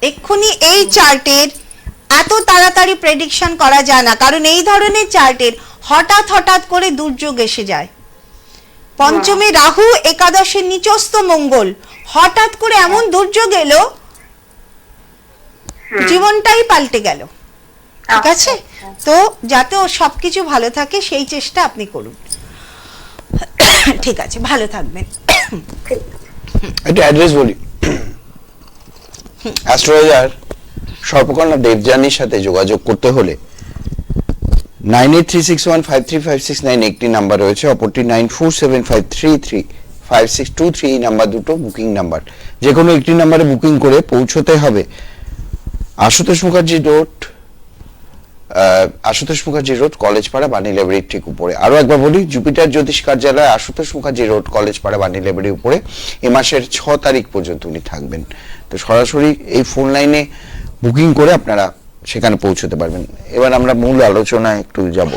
[SPEAKER 2] এক্ষুনি এই চার্টের এত তাড়াতাড়ি প্রেডিকশন করা যায় না, কারণ এই ধরনের চার্টের হঠাৎ হঠাৎ করে দুর্যোগ এসে যায়। পঞ্চমে রাহু, একাদশে নিচস্থ মঙ্গল, হঠাৎ করে এমন দুর্যোগ এলো, জীবনটাই পাল্টে গেল। ঠিক আছে, তো যাতে ও সবকিছু ভালো থাকে সেই চেষ্টা আপনি করুন। ঠিক আছে, ভালো থাকবেন।
[SPEAKER 1] একটা অ্যাড্রেস বলি, অ্যাস্ট্রোলজার সর্পকর্ণা দেবযানীর সাথে যোগাযোগ করতে হলে 9836153569 একটি নাম্বার রয়েছে, অপরটি 9475335623, এই নাম্বার দুটো বুকিং নাম্বার। যে কোনো একটি নাম্বারে বুকিং করে পৌঁছতে হবে আশুতোষ মুখার্জি রোড, কলেজপাড়া, বাণী লাইব্রেরির ঠিক উপরে। আরো একবার বলি, জুপিটার জ্যোতিষ কার্যালয়, আশুতোষ মুখার্জি রোড, কলেজপাড়া, বাণী লাইব্রেরির উপরে। এ মাসের 6 তারিখ পর্যন্ত উনি থাকবেন। তো সরাসরি এই ফোন লাইনে বুকিং করে আপনারা সেখানে পৌঁছতে পারবেন। এবার আমরা মূল আলোচনায় একটু যাব।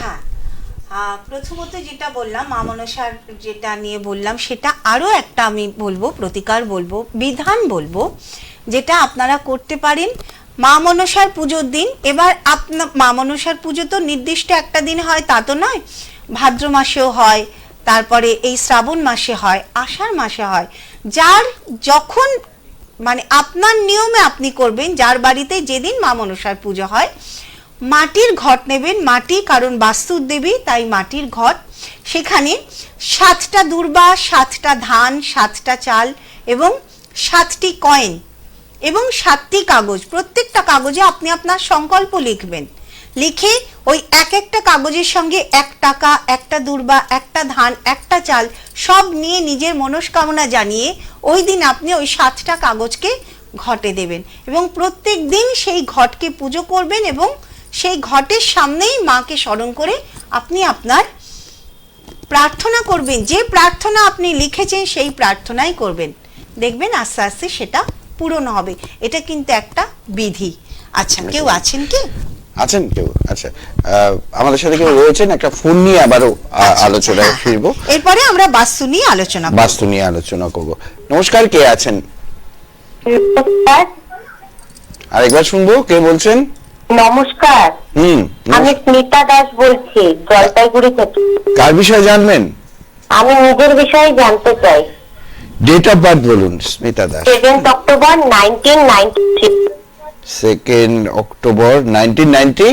[SPEAKER 2] হ্যাঁ, প্রথমত যেটা বললাম মা মনসার যেটা নিয়ে বললাম, সেটা আরো একটা আমি বলবো, প্রতিকার বলবো, বিধান বলবো, যেটা আপনারা করতে পারেন মা মনসার পুজোর দিন। এবার আপনার মা মনসার পুজো তো নির্দিষ্ট একটা দিন হয় তা তো নয়, ভাদ্র মাসেও হয়, তারপরে এই শ্রাবণ মাসে হয়, আষাঢ় মাসে হয়। যার যখন মানে আপনার নিয়মে আপনি করবেন, যার বাড়িতে যেদিন মা মনসার পুজো হয়, মাটির ঘট নেবেন। মাটি, কারণ বাস্তুর দেবী, তাই মাটির ঘট। সেখানে 7টা দূর্বা, 7টা ধান, 7টা চাল এবং 7টি কয়েন এবং 7টি কাগজ। প্রত্যেকটা কাগজে আপনি আপনার সংকল্প লিখবেন। লিখে ওই এক একটা কাগজের সঙ্গে 1 টাকা, একটা দূর্বা, একটা ধান, একটা চাল সব নিয়ে নিজের মনস্কামনা জানিয়ে ওই দিন আপনি ওই 7টা কাগজকে ঘটে দেবেন এবং প্রত্যেক দিন সেই ঘটকে পুজো করবেন এবং সেই ঘটের সামনেই মাকে স্মরণ করে আপনি আপনার প্রার্থনা করবেন। যে প্রার্থনা আপনি লিখেছেন সেই প্রার্থনাই করবেন, দেখবেন আস্তে আস্তে সেটা পূরণ হবে। এটা কিন্তু একটা বিধি। আচ্ছা, কেউ আছেন কি?
[SPEAKER 1] আছেন কেউ? আচ্ছা, আমাদের সাথে কেউ রয়েছেন? একটা ফোন নিয়ে আবারও আলোচনায় ফিরবো।
[SPEAKER 2] এরপরে আমরা বাস্তু নিয়ে আলোচনা করব।
[SPEAKER 1] বাস্তু নিয়ে আলোচনা করব। নমস্কার, কে আছেন? আরেকবার শুনবো, কে বলছেন?
[SPEAKER 4] নমস্কার, আমি স্মিতা দাস বলছি জলপাইগুড়ি থেকে।
[SPEAKER 1] কার বিষয়ে জানবেন?
[SPEAKER 4] আমি নিজের বিষয়ে জানতে চাই।
[SPEAKER 1] ডেট অফ বার্থ বলুন স্মিতা দাস।
[SPEAKER 4] 7 অক্টোবর 1993।
[SPEAKER 1] 2 অক্টোবর 1993।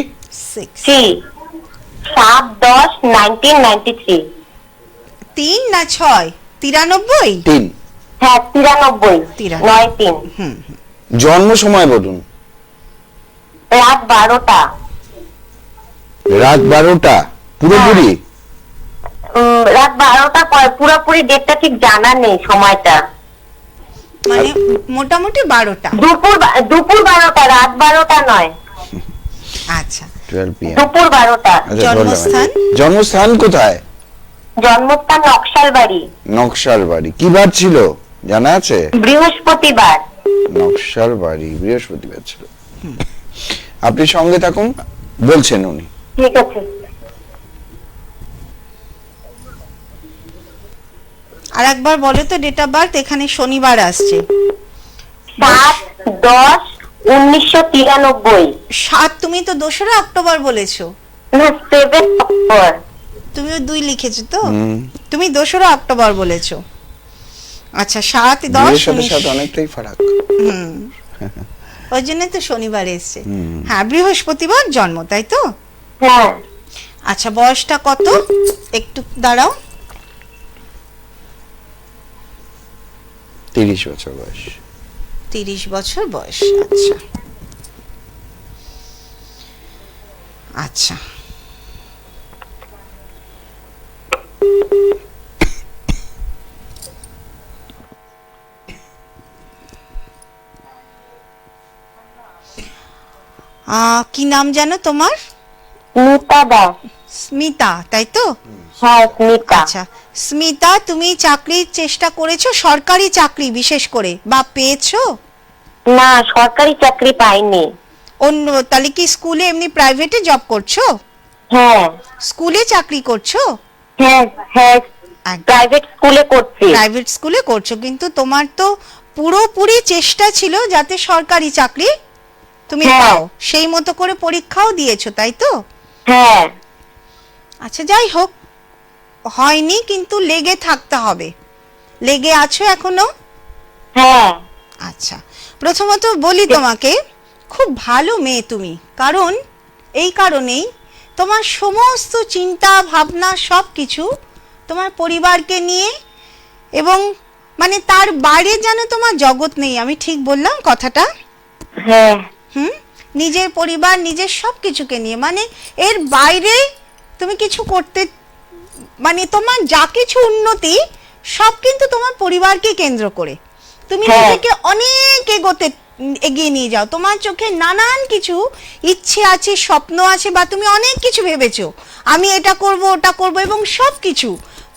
[SPEAKER 4] 7/10/1993।
[SPEAKER 2] 3 না 6? 93?
[SPEAKER 1] 3।
[SPEAKER 4] হ্যাঁ, 93। 9/3।
[SPEAKER 1] জন্ম সময় বলুন।
[SPEAKER 4] রাত 12টা।
[SPEAKER 1] রাত 12টা পুরোপুরি?
[SPEAKER 4] রাত 12টা পুরোপুরি ডেটটা ঠিক জানা নেই, সময়টা
[SPEAKER 2] মানে মোটামুটি 12টা।
[SPEAKER 4] দুপুর 12টা, রাত 12টা নয়।
[SPEAKER 2] আচ্ছা,
[SPEAKER 1] 12 PM।
[SPEAKER 4] দুপুর 12টা।
[SPEAKER 2] জন্মস্থান?
[SPEAKER 1] জন্মস্থান কোথায়?
[SPEAKER 4] জন্মস্থান নকশালবাড়ি।
[SPEAKER 1] নকশালবাড়ি। কি বার ছিল জানা আছে?
[SPEAKER 4] বৃহস্পতিবার।
[SPEAKER 1] নকশালবাড়ি বৃহস্পতিবার ছিল। আপনি সঙ্গে থাকুন, বলছেন উনি।
[SPEAKER 4] ঠিক আছে।
[SPEAKER 2] আর একবার বলো তো ডেট অফ বার্থ, এখানে শনিবার আসছে।
[SPEAKER 4] 7/10/1993।
[SPEAKER 2] 7? তুমি তো 2রা অক্টোবর বলেছো।
[SPEAKER 4] না, 7 অক্টোবর।
[SPEAKER 2] তুমিও 2 লিখেছো তো? তুমি 2রা অক্টোবর বলেছো। আচ্ছা, 7/10
[SPEAKER 1] সাথে সাথে অনেকটাই ফারাক।
[SPEAKER 2] ওই জন্য তো শনিবার এসছে। হ্যাঁ, বৃহস্পতিবার জন্ম, তাই তো?
[SPEAKER 4] হ্যাঁ।
[SPEAKER 2] আচ্ছা, বয়সটা কত একটু দাঁড়াও।
[SPEAKER 1] 30 বছর বয়স।
[SPEAKER 2] 30 বছর বয়স। আচ্ছা আচ্ছা, কি নাম জানো তোমার?
[SPEAKER 4] স্মিতা দাস।
[SPEAKER 2] স্মিতা, তাই তো?
[SPEAKER 4] হ্যাঁ, স্মিতা।
[SPEAKER 2] আচ্ছা স্মিতা, তুমি চাকরির চেষ্টা করেছো, সরকারি চাকরি বিশেষ করে, বা পেয়েছো?
[SPEAKER 4] না, সরকারি চাকরি পাইনি।
[SPEAKER 2] অন্য, তাহলে কি স্কুলে এমনি প্রাইভেটে জব করছো?
[SPEAKER 4] হ্যাঁ।
[SPEAKER 2] স্কুলে চাকরি করছো?
[SPEAKER 4] হ্যাঁ হ্যাঁ, প্রাইভেট স্কুলে করছি।
[SPEAKER 2] প্রাইভেট স্কুলে করছো, কিন্তু তোমার তো পুরোপুরি চেষ্টা ছিল যাতে সরকারি চাকরি তুমি পাও, সেই মতো করে পরীক্ষাও দিয়েছো, তাই তো?
[SPEAKER 4] হ্যাঁ।
[SPEAKER 2] আচ্ছা, যাই হোক, হয়নি কিন্তু লেগে থাকতে হবে। লেগে আছো এখনো?
[SPEAKER 4] হ্যাঁ।
[SPEAKER 2] আচ্ছা, প্রথমত বলি তোমাকে, খুব ভালো মেয়ে তুমি, কারণ এই কারণেই তোমার সমস্ত চিন্তা ভাবনা সবকিছু তোমার পরিবারকে নিয়ে, এবং মানে তার বাইরে যেন তোমার জগৎ নেই। আমি ঠিক বললাম কথাটা?
[SPEAKER 4] হ্যাঁ।
[SPEAKER 2] নিজের পরিবার, নিজের সবকিছুকে নিয়ে, মানে এর বাইরে তুমি কিছু করতে, মানে তোমার যা কিছু উন্নতি সব কিন্তু তোমার পরিবারকে কেন্দ্র করে। তুমি নিজেকে অনেক এগিয়ে নিয়ে যাও, তোমার চোখে নানান কিছু ইচ্ছে আছে, স্বপ্ন আছে, বা তুমি অনেক কিছু ভেবেছো, আমি এটা করব ওটা করব, এবং সব কিছু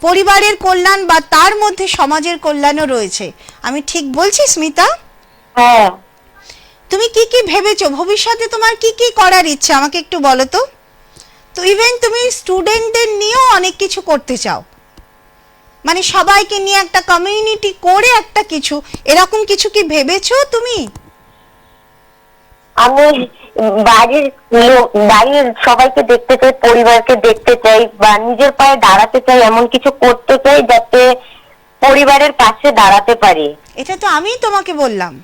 [SPEAKER 2] পরিবারের কল্যাণ বা তার মধ্যে সমাজের কল্যাণও রয়েছে। আমি ঠিক বলছি স্মিতা?
[SPEAKER 4] হ্যাঁ।
[SPEAKER 2] তুমি কি কি ভেবেছো ভবিষ্যতে, তোমার কি কি করার ইচ্ছে আমাকে একটু বলো তো। তো ইভেন তুমি স্টুডেন্টদের নিয়েও অনেক কিছু করতে চাও, মানে সবাইকে নিয়ে একটা কমিউনিটি করে একটা কিছু, এরকম কিছু কি ভেবেছো তুমি?
[SPEAKER 4] আমি বাড়ির সবাইকে দেখতে চাই, পরিবারকে দেখতে চাই, বা নিজের পায়ে দাঁড়াতে চাই, এমন কিছু করতে চাই যাতে পরিবারের পাশে দাঁড়াতে পারি।
[SPEAKER 2] এটা তো আমি তোমাকে বললাম।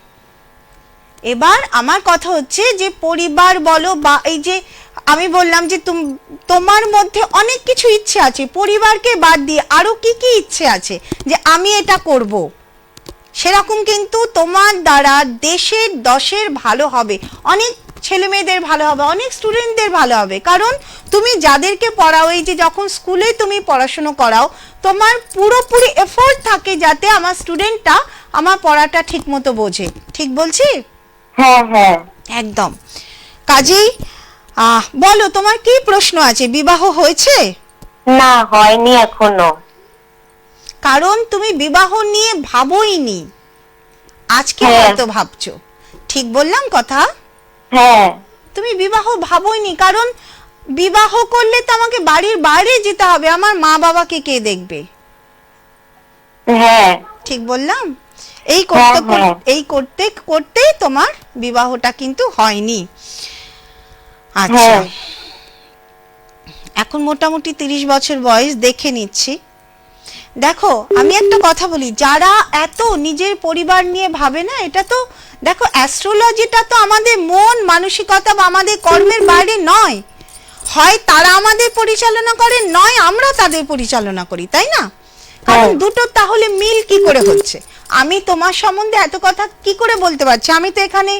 [SPEAKER 2] এবার আমার কথা হচ্ছে যে পরিবার বলো বা এই যে আমি বললাম যে তোমার মধ্যে অনেক কিছু ইচ্ছে আছে, পরিবারকে বাদ দিয়ে আরো কি কি ইচ্ছে আছে যে আমি এটা করব, সেরকম কিন্তু তোমার দ্বারা দেশের দশের ভালো হবে, অনেক ছেলে মেয়েদের ভালো হবে, অনেক স্টুডেন্টদের ভালো হবে। কারণ তুমি যাদেরকে পড়াও, এই যে যখন স্কুলে তুমি পড়াশোনা করাও, তোমার পুরোপুরি এফোর্ট থাকে যাতে আমার স্টুডেন্টটা আমার পড়াটা ঠিক মতো বোঝে। ঠিক বলছি?
[SPEAKER 4] হ্যাঁ হ্যাঁ
[SPEAKER 2] একদম। কাজেই বলো তোমার কি প্রশ্ন আছে? বিবাহ হয়েছে?
[SPEAKER 4] না, হয়নি এখনো।
[SPEAKER 2] কারণ তুমি বিবাহ নিয়ে ভাবোইনি, আজকে
[SPEAKER 4] হ্যাঁ।
[SPEAKER 2] হয়তো ভাবছো। ঠিক বললাম কথা?
[SPEAKER 4] হ্যাঁ
[SPEAKER 2] তুমি বিবাহ ভাবোইনি, কারণ বিবাহ করলে তো আমাকে বাড়ির বাইরে যেতে হবে, আমার মা বাবাকে কে দেখবে?
[SPEAKER 4] হ্যাঁ
[SPEAKER 2] ঠিক বললাম? এই করতে
[SPEAKER 4] হ্যাঁ।
[SPEAKER 2] এই করতে করতেই তোমার বিবাহটা কিন্তু হয়নি। আচ্ছা,
[SPEAKER 4] হ্যাঁ।
[SPEAKER 2] এখন মোটামুটি 30 বছর বয়স, দেখে নিচ্ছি। দেখো আমি একটা কথা বলি, যারা এত নিজের পরিবার নিয়ে ভাবে না, এটা তো দেখো অ্যাস্ট্রোলজিটা তো আমাদের মন মানসিকতা বা আমাদের কর্মের বাইরে নয়। হয় তারা আমাদের পরিচালনা করে, নয় আমরা তাদের পরিচালনা করি, তাই না? কারণ দুটো তাহলে মিল কি করে হচ্ছে? আমি তোমার সম্বন্ধে এত কথা কি করে বলতে পারছি? আমি তো এখানে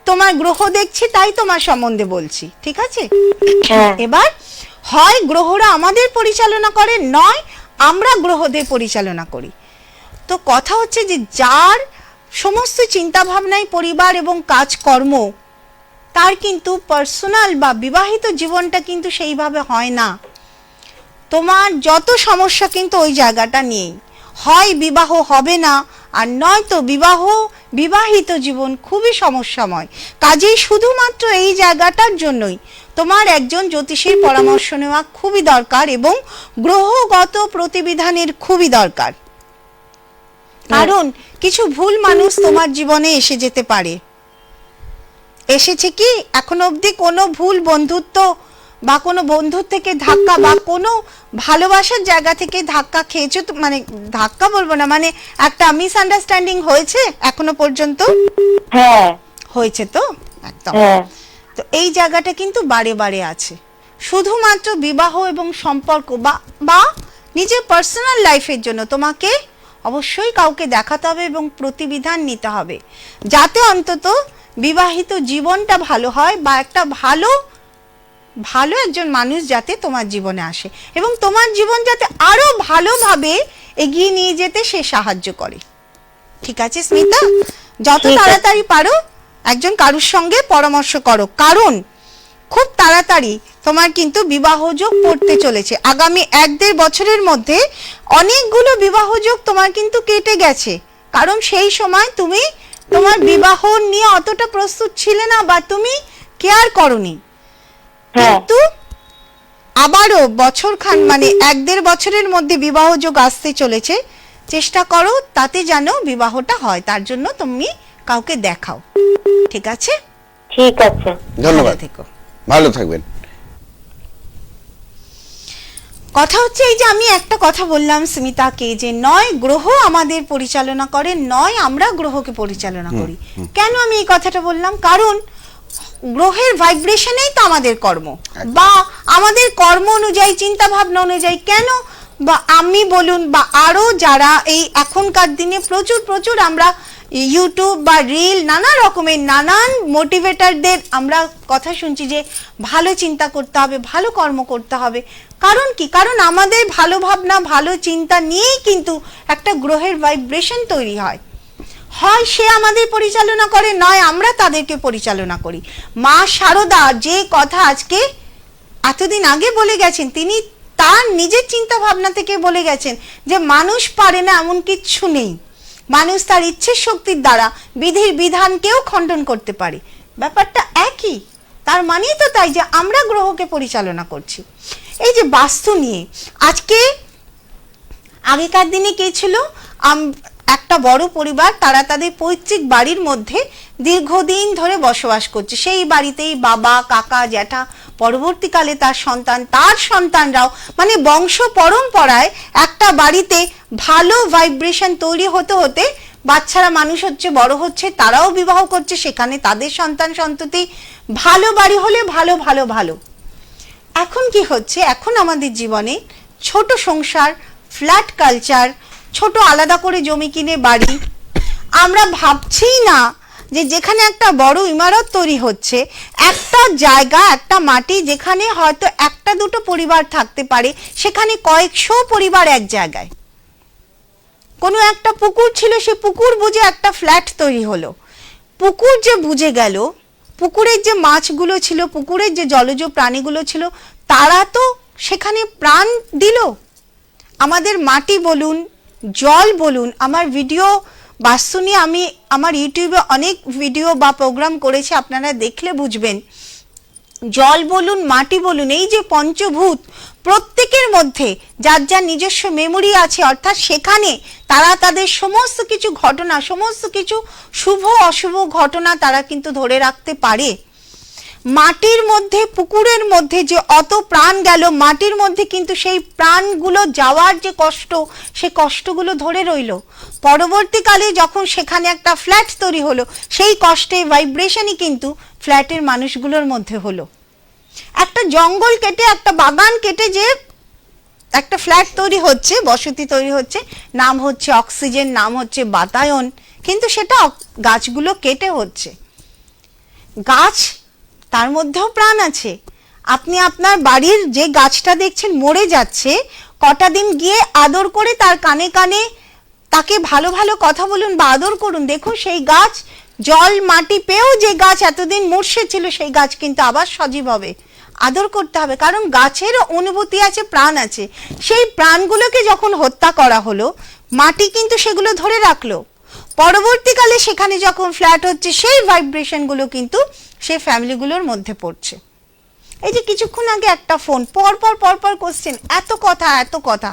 [SPEAKER 2] তোমার গ্রহ দেখছি, তাই তোমার সম্বন্ধে বলছি, ঠিক আছে? এবার হয় গ্রহরা আমাদের পরিচালনা করে, নয় আমরা গ্রহদের পরিচালনা করি। তো কথা হচ্ছে যে যার সমস্ত চিন্তা ভাবনাই পরিবার এবং কাজকর্ম, তার কিন্তু পার্সোনাল বা বিবাহিত জীবনটা কিন্তু সেইভাবে হয় না। তোমার যত সমস্যা কিন্তু ওই জায়গাটা নিয়েই, হয় বিবাহ হবে না, আর নয়তো বিবাহিত জীবন খুবই সমস্যাময়। কাজেই শুধুমাত্র এই জায়গাটার জন্যই তোমার একজন জ্যোতিষীর পরামর্শ নেওয়া খুবই দরকার এবং গ্রহগত প্রতিবিধানের খুবই দরকার। কারণ কিছু ভুল মানুষ তোমার জীবনে এসে যেতে পারে। এসেছে কি এখনো অবধি কোনো ভুল বন্ধুত্ব বা কোনো বন্ধুর থেকে ধাক্কা বা কোনো ভালোবাসার জায়গা থেকে ধাক্কা খেয়েছো? মানে ধাক্কা বলবো না, মানে একটা মিসআন্ডারস্ট্যান্ডিং হয়েছে এখনো পর্যন্ত?
[SPEAKER 4] হ্যাঁ
[SPEAKER 2] হয়েছে তো, একদম।
[SPEAKER 4] হ্যাঁ
[SPEAKER 2] তো এই জায়গাটা কিন্তু বারে বারে আছে। শুধুমাত্র বিবাহ এবং সম্পর্ক বা নিজের পার্সোনাল লাইফের জন্য তোমাকে অবশ্যই কাউকে দেখাতে হবে এবং প্রতিবিধান নিতে হবে, যাতে অন্তত বিবাহিত জীবনটা ভালো হয় বা একটা ভালো একজন মানুষ যাতে তোমার জীবনে আসে এবং তোমার জীবন যাতে আরো ভালোভাবে এগিয়ে নিয়ে যেতে সে সাহায্য করে। ঠিক আছে স্মিতা? যত তাড়াতাড়ি পারো একজন কারুর সঙ্গে পরামর্শ করো, কারণ খুব তাড়াতাড়ি তোমার কিন্তু বিবাহ যোগ পড়তে চলেছে। আগামী 1-1.5 বছরের মধ্যে অনেকগুলো বিবাহ যোগ তোমার কিন্তু কেটে গেছে, কারণ সেই সময় তুমি তোমার বিবাহ নিয়ে অতটা প্রস্তুত ছিলে না বা তুমি কেয়ার করনি। কিন্তু আবারও বছরখান মানে 1-1.5 বছরের মধ্যে বিবাহ যোগ আসতে চলেছে। চেষ্টা করো তাতে যেন বিবাহটা হয়, তার জন্য তুমি কাউকে দেখাও। ঠিক আছে?
[SPEAKER 4] ঠিক আছে,
[SPEAKER 1] ধন্যবাদ,
[SPEAKER 2] থেকো,
[SPEAKER 1] ভালো থাকবেন।
[SPEAKER 2] কথা হচ্ছে এই যে আমি একটা কথা বললাম স্মিতাকে, যে নয় গ্রহ আমাদের পরিচালনা করে, নয় আমরা গ্রহকে পরিচালনা করি। কেন আমি এই কথাটা বললাম? কারণ গ্রহের ভাইব্রেশনেই তো আমাদের কর্ম, বা আমাদের কর্ম অনুযায়ী চিন্তা ভাবনা অনুযায়ী, কেন বা আমি বলুন বা আরো যারা এই এখনকার দিনে প্রচুর আমরা ইউটিউব বা রিল নানা রকমের নানান মোটিভেটরদের আমরা কথা শুনছি যে ভালো চিন্তা করতে হবে, ভালো কর্ম করতে হবে। কারণ কি? কারণ আমাদের ভালো ভাবনা ভালো চিন্তা নিয়েই কিন্তু একটা গ্রহের ভাইব্রেশন তৈরি হয়। হয় সে আমাদের পরিচালনা করে, নয় আমরা তাদেরকে পরিচালনা করি। মা শারদা যে কথা আজকে এতদিন আগে বলে গেছেন, তিনি তার নিজের চিন্তা ভাবনা থেকে বলে গেছেন যে মানুষ পারে না এমন কিচ্ছু নেই, মানুষ তার ইচ্ছের শক্তির দ্বারা বিধির বিধানকেও খণ্ডন করতে পারে। ব্যাপারটা একই, তার মানেই তো তাই যে আমরা গ্রহকে পরিচালনা করছি। এই যে বাস্তু নিয়ে আজকে, আগেকার দিনে কি ছিল, একটা বড় পরিবার তারা তাদের পৈতৃক বাড়ির মধ্যে দীর্ঘদিন ধরে বসবাস করছে, সেই বাড়িতেই বাবা কাকা জ্যাঠা, পরবর্তীকালে তার সন্তানরাও, মানে বংশ পরম্পরায় একটা বাড়িতে ভালো ভাইব্রেশন তৈরি হতে হতে বাচ্চারা মানুষ হচ্ছে, বড় হচ্ছে, তারাও বিবাহ করছে, সেখানে তাদের সন্তান সন্ততি, ভালো বাড়ি হলে ভালো ভালো ভালো। এখন কি হচ্ছে, এখন আমাদের জীবনে ছোট সংসার, ফ্ল্যাট কালচার, ছোট আলাদা করে জমি কিনে বাড়ি, আমরা ভাবছিই না যে যেখানে একটা বড় ইমারত তৈরি হচ্ছে, একটা জায়গা, একটা মাটি যেখানে হয়তো একটা দুটো পরিবার থাকতে পারে, সেখানে কয়েকশো পরিবার এক জায়গায়। কোনো একটা পুকুর ছিল, সে পুকুর বুঝে একটা ফ্ল্যাট তৈরি হলো। পুকুর যে বুঝে গেল, পুকুরের যে মাছগুলো ছিল, পুকুরের যে জলজ প্রাণীগুলো ছিল, তারা তো সেখানে প্রাণ দিল। আমাদের মাটি বলুন, জল বলুন, আমার ভিডিও বাস্তু নিয়ে আমি আমার ইউটিউবে অনেক ভিডিও বা প্রোগ্রাম করেছি, আপনারা দেখলে বুঝবেন। জল বলুন, মাটি বলুন, এই যে পঞ্চভূত, প্রত্যেকের মধ্যে যার যার নিজস্ব মেমোরি আছে, অর্থাৎ সেখানে তারা তাদের সমস্ত কিছু ঘটনা, সমস্ত কিছু শুভ অশুভ ঘটনা তারা কিন্তু ধরে রাখতে পারে। মাটির মধ্যে, পুকুরের মধ্যে যে অত প্রাণ গেল, মাটির মধ্যে কিন্তু সেই প্রাণগুলো যাওয়ার যে কষ্ট, সে কষ্টগুলো ধরে রইল। পরবর্তীকালে যখন সেখানে একটা ফ্ল্যাট তৈরি হলো, সেই কষ্টের ভাইব্রেশনই কিন্তু ফ্ল্যাটের মানুষগুলোর মধ্যে হলো। একটা জঙ্গল কেটে, একটা বাগান কেটে যে একটা ফ্ল্যাট তৈরি হচ্ছে, বসতি তৈরি হচ্ছে, নাম হচ্ছে অক্সিজেন, নাম হচ্ছে বাতায়ন, কিন্তু সেটা গাছগুলো কেটে হচ্ছে। গাছ, তার মধ্যেও প্রাণ আছে। আপনি আপনার বাড়ির যে গাছটা দেখছেন মরে যাচ্ছে, কটা দিন গিয়ে আদর করে তার কানে কানে তাকে ভালো ভালো কথা বলুন বা আদর করুন, দেখুন সেই গাছ জল মাটি পেয়েও যে গাছ এতদিন মূর্ছে ছিল, সেই গাছ কিন্তু আবার সজীব হবে। আদর করতে হবে, কারণ গাছের অনুভূতি আছে, প্রাণ আছে। সেই প্রাণগুলোকে যখন হত্যা করা হলো, মাটি কিন্তু সেগুলো ধরে রাখলো। পরবর্তীকালে সেখানে যখন ফ্ল্যাট হচ্ছে, সেই ভাইব্রেশনগুলো কিন্তু সেই ফ্যামিলিগুলোর মধ্যে পড়ছে। এই যে কিছুক্ষণ আগে একটা ফোন, পরপর কোশ্চেন, এত কথা,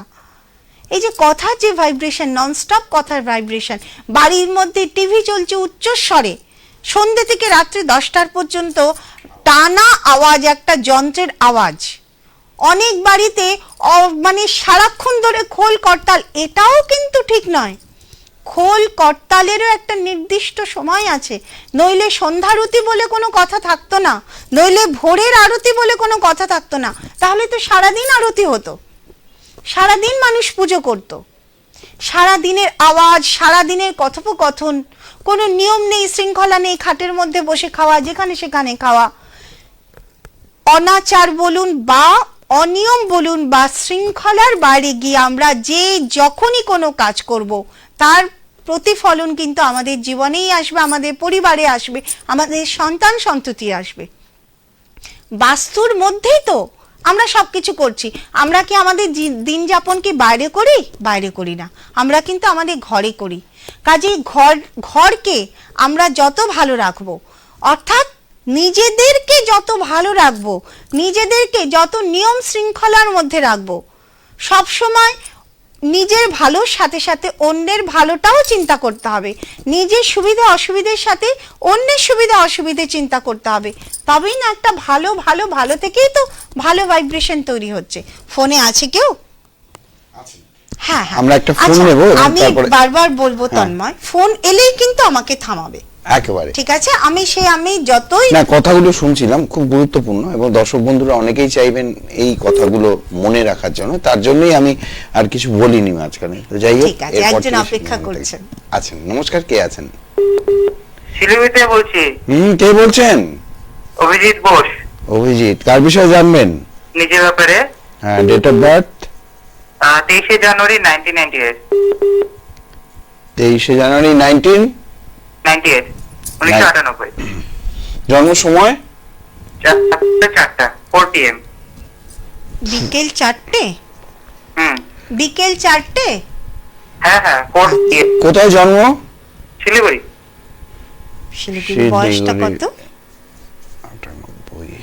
[SPEAKER 2] এই যে কথার যে ভাইব্রেশন, ননস্টপ কথার ভাইব্রেশন, বাড়ির মধ্যে টিভি চলছে উচ্চস্বরে, সন্ধ্যে থেকে রাত্রি 10টার পর্যন্ত টানা আওয়াজ, একটা যন্ত্রের আওয়াজ। অনেক বাড়িতে মানে সারাক্ষণ ধরে খোল করতাল, এটাও কিন্তু ঠিক নয়। খোল করতালেরও একটা নির্দিষ্ট সময় আছে, নইলে সন্ধ্যারতি বলে কোনো কথা থাকতো না, নইলে ভোরের আরতি বলে কোনো কথা থাকতো না। তাহলে তো সারাদিন আরতি হতো, সারাদিন মানুষ পুজো করত। সারাদিনের আওয়াজ, সারাদিনের কথোপকথন, কোনো নিয়ম নেই, শৃঙ্খলা নেই, খাটের মধ্যে বসে খাওয়া, যেখানে সেখানে খাওয়া, অনাচার বলুন বা অনিয়ম বলুন বা শৃঙ্খলার বাইরে গিয়ে আমরা যে যখনই কোনো কাজ করব, তার প্রতিফলন কিন্তু আমাদের জীবনেই আসবে, আমাদের পরিবারে আসবে, আমাদের সন্তান সন্ততি আসবে। বাস্তুর মধ্যেই তো আমরা সবকিছু করছি। আমরা কি আমাদের দিন যাপন কি বাইরে করি? বাইরে করি না, আমরা কিন্তু আমাদের ঘরে করি। কাজেই ঘরকে আমরা যত ভালো রাখবো, অর্থাৎ নিজেদেরকে যত ভালো রাখবো, নিজেদেরকে যত নিয়ম শৃঙ্খলার মধ্যে রাখবো, সবসময় নিজের ভালোর সাথে সাথে অন্যের ভালোটাও চিন্তা করতে হবে। নিজের সুবিধা অসুবিধার সাথে অন্যের সুবিধা অসুবিধে চিন্তা করতে হবে, তবেই না একটা ভালো থেকেই তো ভালো ভাইব্রেশন তৈরি হচ্ছে। ফোনে আছে কেউ? হ্যাঁ,
[SPEAKER 1] আমরা একটা ফোন নেব,
[SPEAKER 2] আমি বারবার বলবো তন্ময়, ফোন এলেই কিন্তু আমাকে থামাবে
[SPEAKER 1] একেবারে,
[SPEAKER 2] ঠিক আছে? আমি যতই
[SPEAKER 1] না কথাগুলো শুনছিলাম, খুব গুরুত্বপূর্ণ, এবং দর্শক বন্ধুরা অনেকেই চাইবেন এই কথাগুলো মনে রাখার জন্য, তার জন্যই আমি আর কিছু বলিনি মাঝখানে। তো যাই হোক,
[SPEAKER 2] ঠিক আছে, একজন অপেক্ষা করছেন।
[SPEAKER 1] আছেন, নমস্কার, কে আছেন?
[SPEAKER 5] শিলিগুড়িতে বলছি।
[SPEAKER 1] কে বলছেন?
[SPEAKER 5] অভিজিৎ বোস।
[SPEAKER 1] অভিজিৎ, কার বিষয়ে জানবেন?
[SPEAKER 5] নিজের ব্যাপারে।
[SPEAKER 1] হ্যাঁ, ডেট অফ বার্থ?
[SPEAKER 5] 23শে জানুয়ারি 1998।
[SPEAKER 1] 23শে জানুয়ারি
[SPEAKER 5] 1998।
[SPEAKER 1] জন্ম সময়?
[SPEAKER 5] 4টা 4 PM।
[SPEAKER 2] বিকেল 4টে?
[SPEAKER 5] হুম।
[SPEAKER 2] বিকেল 4টে?
[SPEAKER 5] হ্যাঁ হ্যাঁ 4
[SPEAKER 1] কোথায় জন্ম?
[SPEAKER 5] শিলিগুড়ি।
[SPEAKER 2] শিলিগুড়ি বয়সটা কত?
[SPEAKER 1] 98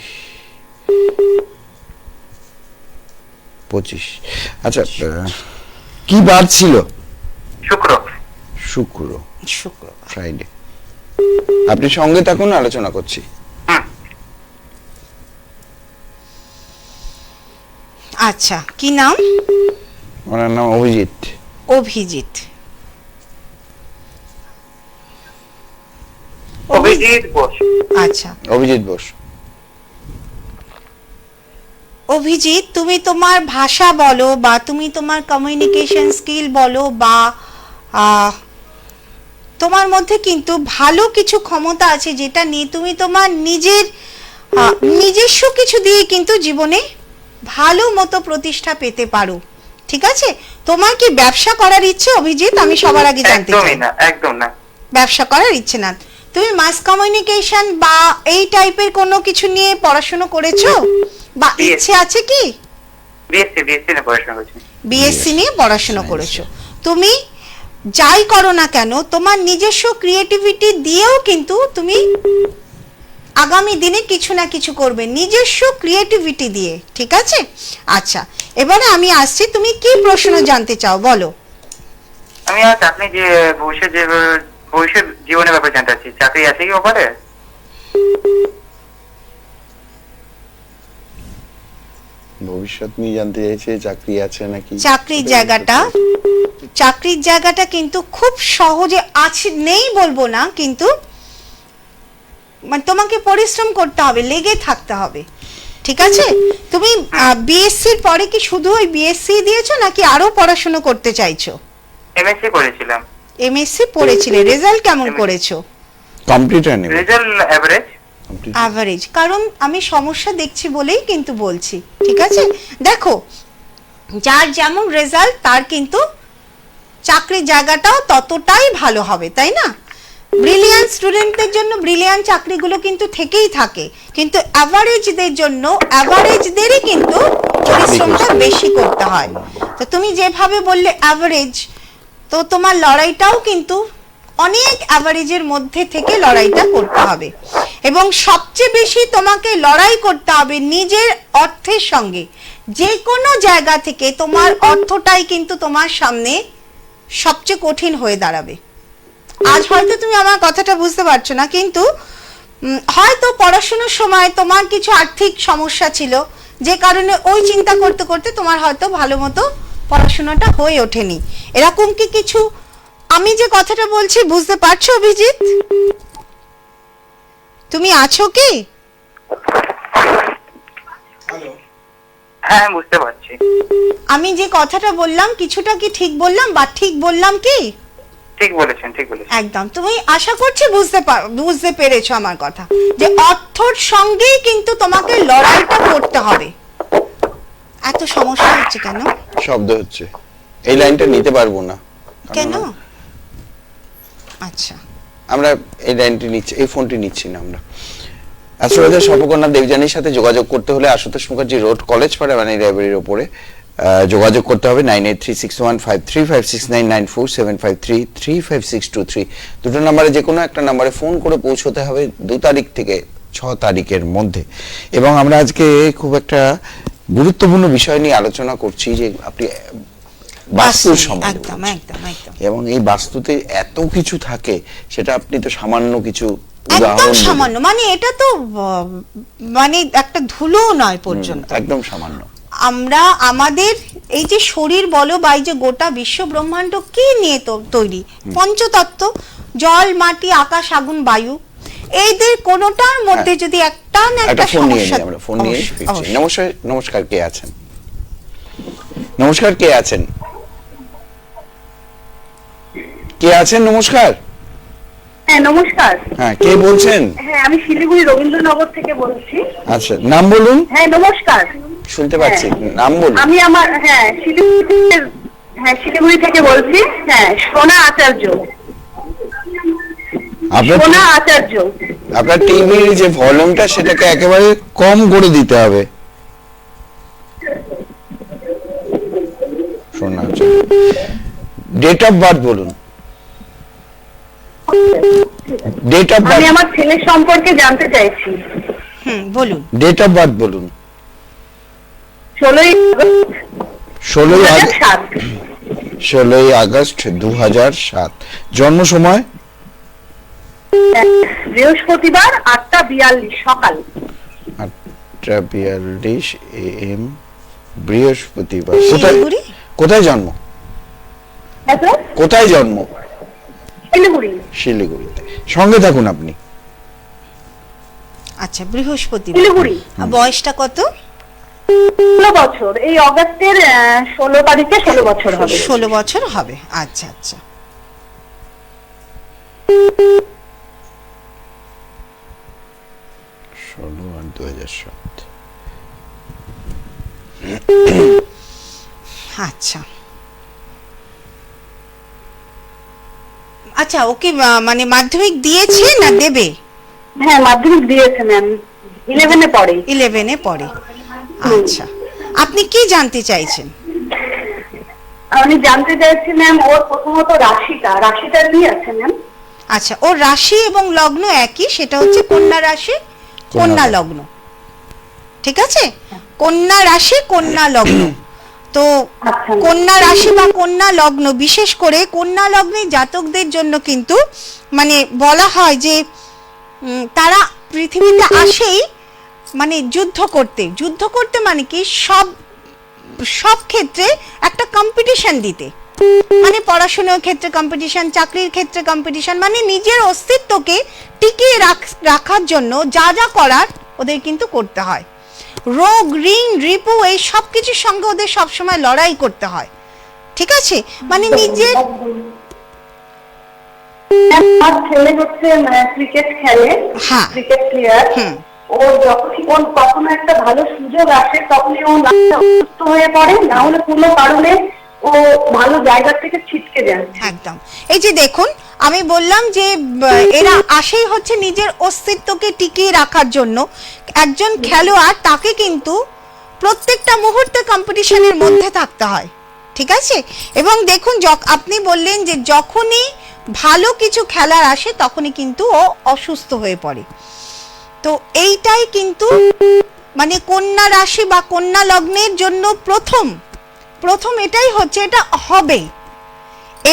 [SPEAKER 1] 25। আচ্ছা, কি বার ছিল?
[SPEAKER 5] শুক্র।
[SPEAKER 1] শুক্র,
[SPEAKER 2] শুক্র।
[SPEAKER 1] ফ্রাইডে। আপনি সঙ্গে থাকুন, আলোচনা করছি।
[SPEAKER 2] আচ্ছা, কি নাম?
[SPEAKER 1] ওনার নাম অভিজিৎ।
[SPEAKER 2] অভিজিৎ।
[SPEAKER 5] অভিজিৎ বোস।
[SPEAKER 2] আচ্ছা
[SPEAKER 1] অভিজিৎ বোস।
[SPEAKER 2] অভিজিৎ, তুমি তোমার ভাষা বলো বা তুমি তোমার কমিউনিকেশন স্কিল বলো বা তোমার মধ্যে কিন্তু ভালো কিছু ক্ষমতা আছে যেটা নিয়ে তুমি তোমার নিজস্ব কিছু দিয়ে কিন্তু জীবনে ভালো মতো প্রতিষ্ঠা পেতে পারো। ঠিক আছে, তোমার কি ব্যবসা করার ইচ্ছে অভিজিৎ? আমি সবার আগে জানতে চাই।
[SPEAKER 5] একদমই না, একদম না।
[SPEAKER 2] ব্যবসা করার ইচ্ছে না। তুমি মাস কমিউনিকেশন বা এই টাইপের কোনো কিছু নিয়ে পড়াশোনা করেছো বা ইচ্ছে আছে কি?
[SPEAKER 5] বিএসসি নিয়ে পড়াশোনা করছি।
[SPEAKER 2] বিএসসি নিয়ে পড়াশোনা করেছো। তুমি যাই করো না কেন তোমার নিজস্ব ক্রিয়েটিভিটি দিয়েও কিন্তু তুমি আগামী দিনে কিছু না কিছু করবে নিজস্ব ক্রিয়েটিভিটি দিয়ে। ঠিক আছে, আচ্ছা এবারে আমি আসছি, তুমি কি প্রশ্ন জানতে চাও বলো।
[SPEAKER 5] আমি আজ আপনি যে ভবিষ্যৎ জীবনের ব্যাপারে জানতে চাচ্ছি। চাকরি আছে কি ওপারে?
[SPEAKER 1] ভবিষ্যৎ নিয়ে জানতে চাইছে, চাকরি আছে নাকি?
[SPEAKER 2] চাকরির জায়গাটা কিন্তু খুব সহজে আছে, নেই বলবো না, কিন্তু মানে তোমাকে পরিশ্রম করতে হবে, লেগে থাকতে হবে। ঠিক আছে, তুমি বিএসসির পরে কি শুধু ওই বিএসসি দিয়েছো নাকি আরো পড়াশোনা করতে চাইছো?
[SPEAKER 5] এমএসসি করেছিলাম।
[SPEAKER 2] এমএসসি পড়েছিলে, রেজাল্ট কেমন করেছো?
[SPEAKER 1] কম্পিউটার নেবে?
[SPEAKER 5] Result average.
[SPEAKER 2] অ্যাভারেজ। কারণ আমি সমস্যা দেখছি বলেই কিন্তু বলছি। ঠিক আছে, দেখো যার যেমন রেজাল্ট তার কিন্তু চাকরির জায়গাটাও ততটাই ভালো হবে, তাই না? ব্রিলিয়ান্ট স্টুডেন্টদের জন্য ব্রিলিয়ান্ট চাকরিগুলো কিন্তু থেকেই থাকে, কিন্তু অ্যাভারেজদের জন্য অ্যাভারেজদেরই কিন্তু পরিশ্রমটা বেশি করতে হয়। তো তুমি যেভাবে বললে অ্যাভারেজ, তো তোমার লড়াইটাও কিন্তু অনেক অ্যাভারেজের মধ্যে থেকে লড়াইটা করতে হবে, এবং সবচেয়ে বেশি তোমাকে লড়াই করতে হবে নিজের অর্থের সঙ্গে। যে কোনো জায়গা থেকে তোমার অর্থটাই কিন্তু তোমার সামনে সবচেয়ে কঠিন হয়ে দাঁড়াবে। আজ হয়তো তুমি আমার কথাটা বুঝতে পারছো না, কিন্তু হয়তো পড়াশোনার সময় তোমার কিছু আর্থিক সমস্যা ছিল, যে কারণে ওই চিন্তা করতে করতে তোমার হয়তো ভালো মতো পড়াশোনাটা হয়ে ওঠেনি। এরকম কি কিছু আমি যে কথাটা বলছি বুঝতে পারছো অভিজিৎ? তুমি আছো কি?
[SPEAKER 5] হ্যাঁ বুঝতে পারছি।
[SPEAKER 2] আমি যে কথাটা বললাম কিছুটা কি ঠিক বললাম বা ঠিক বললাম কি?
[SPEAKER 5] ঠিক বলেছেন, ঠিক বলেছেন।
[SPEAKER 2] একদম। তুমি আশা করছি বুঝতে পেরেছো আমার কথা, যে অর্থর সঙ্গেই কিন্তু তোমাকে লড়াইটা করতে হবে। এত সমস্যা হচ্ছে কেন?
[SPEAKER 1] শব্দ হচ্ছে, এই লাইনটা নিতে পারবো না।
[SPEAKER 2] কেন? আচ্ছা,
[SPEAKER 1] আমরা এই লাইনটি নিচ্ছি, এই ফোনটি নিচ্ছি না আমরা। অ্যাস্ট্রোলজার স্বপকন্যা দেবযানীর সাথে যোগাযোগ করতে হলে আশুতোষ মুখার্জি রোড, কলেজ পাড়া, মানে লাইব্রেরির উপরে যোগাযোগ করতে হবে। 98361535699475333563 দুটো নাম্বারে যে কোনো একটা নাম্বারে ফোন করে পৌঁছতে হবে 2 তারিখ থেকে 6 তারিখের মধ্যে। এবং আমরা আজকে খুব একটা গুরুত্বপূর্ণ বিষয় নিয়ে আলোচনা করছি, যে আপনি বাস্তুর সম্বন্ধে
[SPEAKER 2] একদম
[SPEAKER 1] বলছি।
[SPEAKER 2] একদম একদম
[SPEAKER 1] এবং এই বাস্তুতে এত কিছু থাকে, সেটা আপনি তো সামান্য কিছু
[SPEAKER 2] একদম
[SPEAKER 1] উদাহরণ দিলেন।
[SPEAKER 2] সামান্য, মানে এটা তো মানে একটা ধুলো নয় পর্যন্ত,
[SPEAKER 1] একদম সামান্য।
[SPEAKER 2] আমরা আমাদের এই যে শরীর বলো বা এই যে গোটা বিশ্ব ব্রহ্মাণ্ড কি নিয়ে তৈরি? পঞ্চতত্ত্ব, জল, মাটি, আকাশ, আগুন, বায়ু, এইদের কোনোটার মধ্যে যদি একটা না একটা
[SPEAKER 1] ফোন নিয়ে
[SPEAKER 2] সমস্যা।
[SPEAKER 1] নিই আমরা, ফোন নিয়ে ফিরছি।
[SPEAKER 2] অবশ্যই।
[SPEAKER 1] নমস্কার, নমস্কার, কে আছেন? নমস্কার, কে আছেন? কে আছেন? নমস্কার।
[SPEAKER 3] হ্যাঁ নমস্কার।
[SPEAKER 1] হ্যাঁ, কে বলছেন?
[SPEAKER 3] হ্যাঁ আমি শিলিগুড়ি রবীন্দ্রনগর থেকে বলছি।
[SPEAKER 1] আচ্ছা, নাম বলুন।
[SPEAKER 3] হ্যাঁ নমস্কার।
[SPEAKER 1] শুনতে পাচ্ছি, নাম বলুন।
[SPEAKER 3] আমি আমার শিলিগুড়ি থেকে বলছি। হ্যাঁ, সোনা আচার্য। সোনা আচার্য।
[SPEAKER 1] আপনার টিভির যে ভলিউমটা সেটাকে একেবারে কম করে দিতে হবে। সোনা আচার্য, ডেট অফ বার্থ বলুন, ডেট অফ
[SPEAKER 3] আমি
[SPEAKER 1] বার্থ,
[SPEAKER 3] আমার ছেলের সম্পর্কে জানতে চাইছি।
[SPEAKER 2] বলুন।
[SPEAKER 1] ডেট অফ বার্থ বলুন।
[SPEAKER 3] 16ই 2007।
[SPEAKER 1] 16ই আগস্ট 2007। জন্ম সময়?
[SPEAKER 3] বৃহস্পতিবার 8:42 সকাল।
[SPEAKER 1] 8:42 AM, বৃহস্পতিবার। কোথায়
[SPEAKER 2] শিলিগুড়ি?
[SPEAKER 1] কোথায় জন্ম? কোথায় জন্ম?
[SPEAKER 3] শিলিগুড়ি।
[SPEAKER 1] শিলিগুড়িতে। সঙ্গে থাকুন আপনি।
[SPEAKER 2] আচ্ছা, বৃহস্পতিবার।
[SPEAKER 3] শিলিগুড়ি।
[SPEAKER 2] আর বয়সটা কত?
[SPEAKER 3] 16 বছর। এই অগাস্টের 16 তারিখে 16 বছর হবে।
[SPEAKER 2] 16 বছর হবে। আচ্ছা আচ্ছা।
[SPEAKER 1] 16/8/2007।
[SPEAKER 2] আচ্ছা আচ্ছা, ওকে মানে মাধ্যমিক দিয়েছে না দেবে?
[SPEAKER 3] হ্যাঁ, মাধ্যমিক দিয়েছে ম্যাম, 11-এ পড়ে।
[SPEAKER 2] 11-এ পড়ে। আচ্ছা, আপনি কি জানতে চাইছেন?
[SPEAKER 3] আমি জানতে চাইছি ম্যাম, ওর প্রথমত রাশিটা কি আছে ম্যাম?
[SPEAKER 2] আচ্ছা, ওর রাশি এবং লগ্ন একই, সেটা হচ্ছে কন্যা রাশি কন্যা লগ্ন। ঠিক আছে, কন্যা রাশি কন্যা লগ্ন। তো কন্যা রাশি বা কন্যা লগ্ন, বিশেষ করে কন্যা লগ্নের জাতকদের জন্য কিন্তু মানে বলা হয় যে তারা পৃথিবীতে আসেই মানে যুদ্ধ করতে মানে কি সব ক্ষেত্রে একটা কম্পিটিশন দিতে, মানে পড়াশোনার ক্ষেত্রে কম্পিটিশন, চাকরির ক্ষেত্রে কম্পিটিশন, মানে নিজের অস্তিত্বকে টিকিয়ে রাখার জন্য যা যা করার ওদের কিন্তু করতে হয়। রোগ, ঋণ, রিপু এই সব কিছুর সঙ্গে ওদের সবসময় লড়াই করতে হয়। ঠিক আছে, মানে নিজের
[SPEAKER 3] আমার ছেলে হচ্ছে ক্রিকেট খেলে,
[SPEAKER 2] হ্যাঁ।
[SPEAKER 3] Cricket player. ও যখনই কখনো একটা ভালো সুযোগ আসে তখনই ও অসুস্থ হয়ে পড়ে, না হলে কোনো কারণে ও ভালো জায়গা থেকে ছিটকে যায়।
[SPEAKER 2] একদম। এই যে দেখুন, আমি বললাম যে এরা আসেই হচ্ছে নিজের অস্তিত্বকে টিকিয়ে রাখার জন্য। একজন খেলোয়াড়, তাকে কিন্তু প্রত্যেকটা মুহূর্তে কম্পিটিশনের মধ্যে থাকতে হয়। ঠিক আছে, এবং দেখুন আপনি বললেন যে যখনই ভালো কিছু খেলার আসে তখনই কিন্তু ও অসুস্থ হয়ে পড়ে। তো এইটাই কিন্তু মানে কন্যা রাশি বা কন্যা লগ্নের জন্য প্রথম এটাই হচ্ছে, এটা হবে।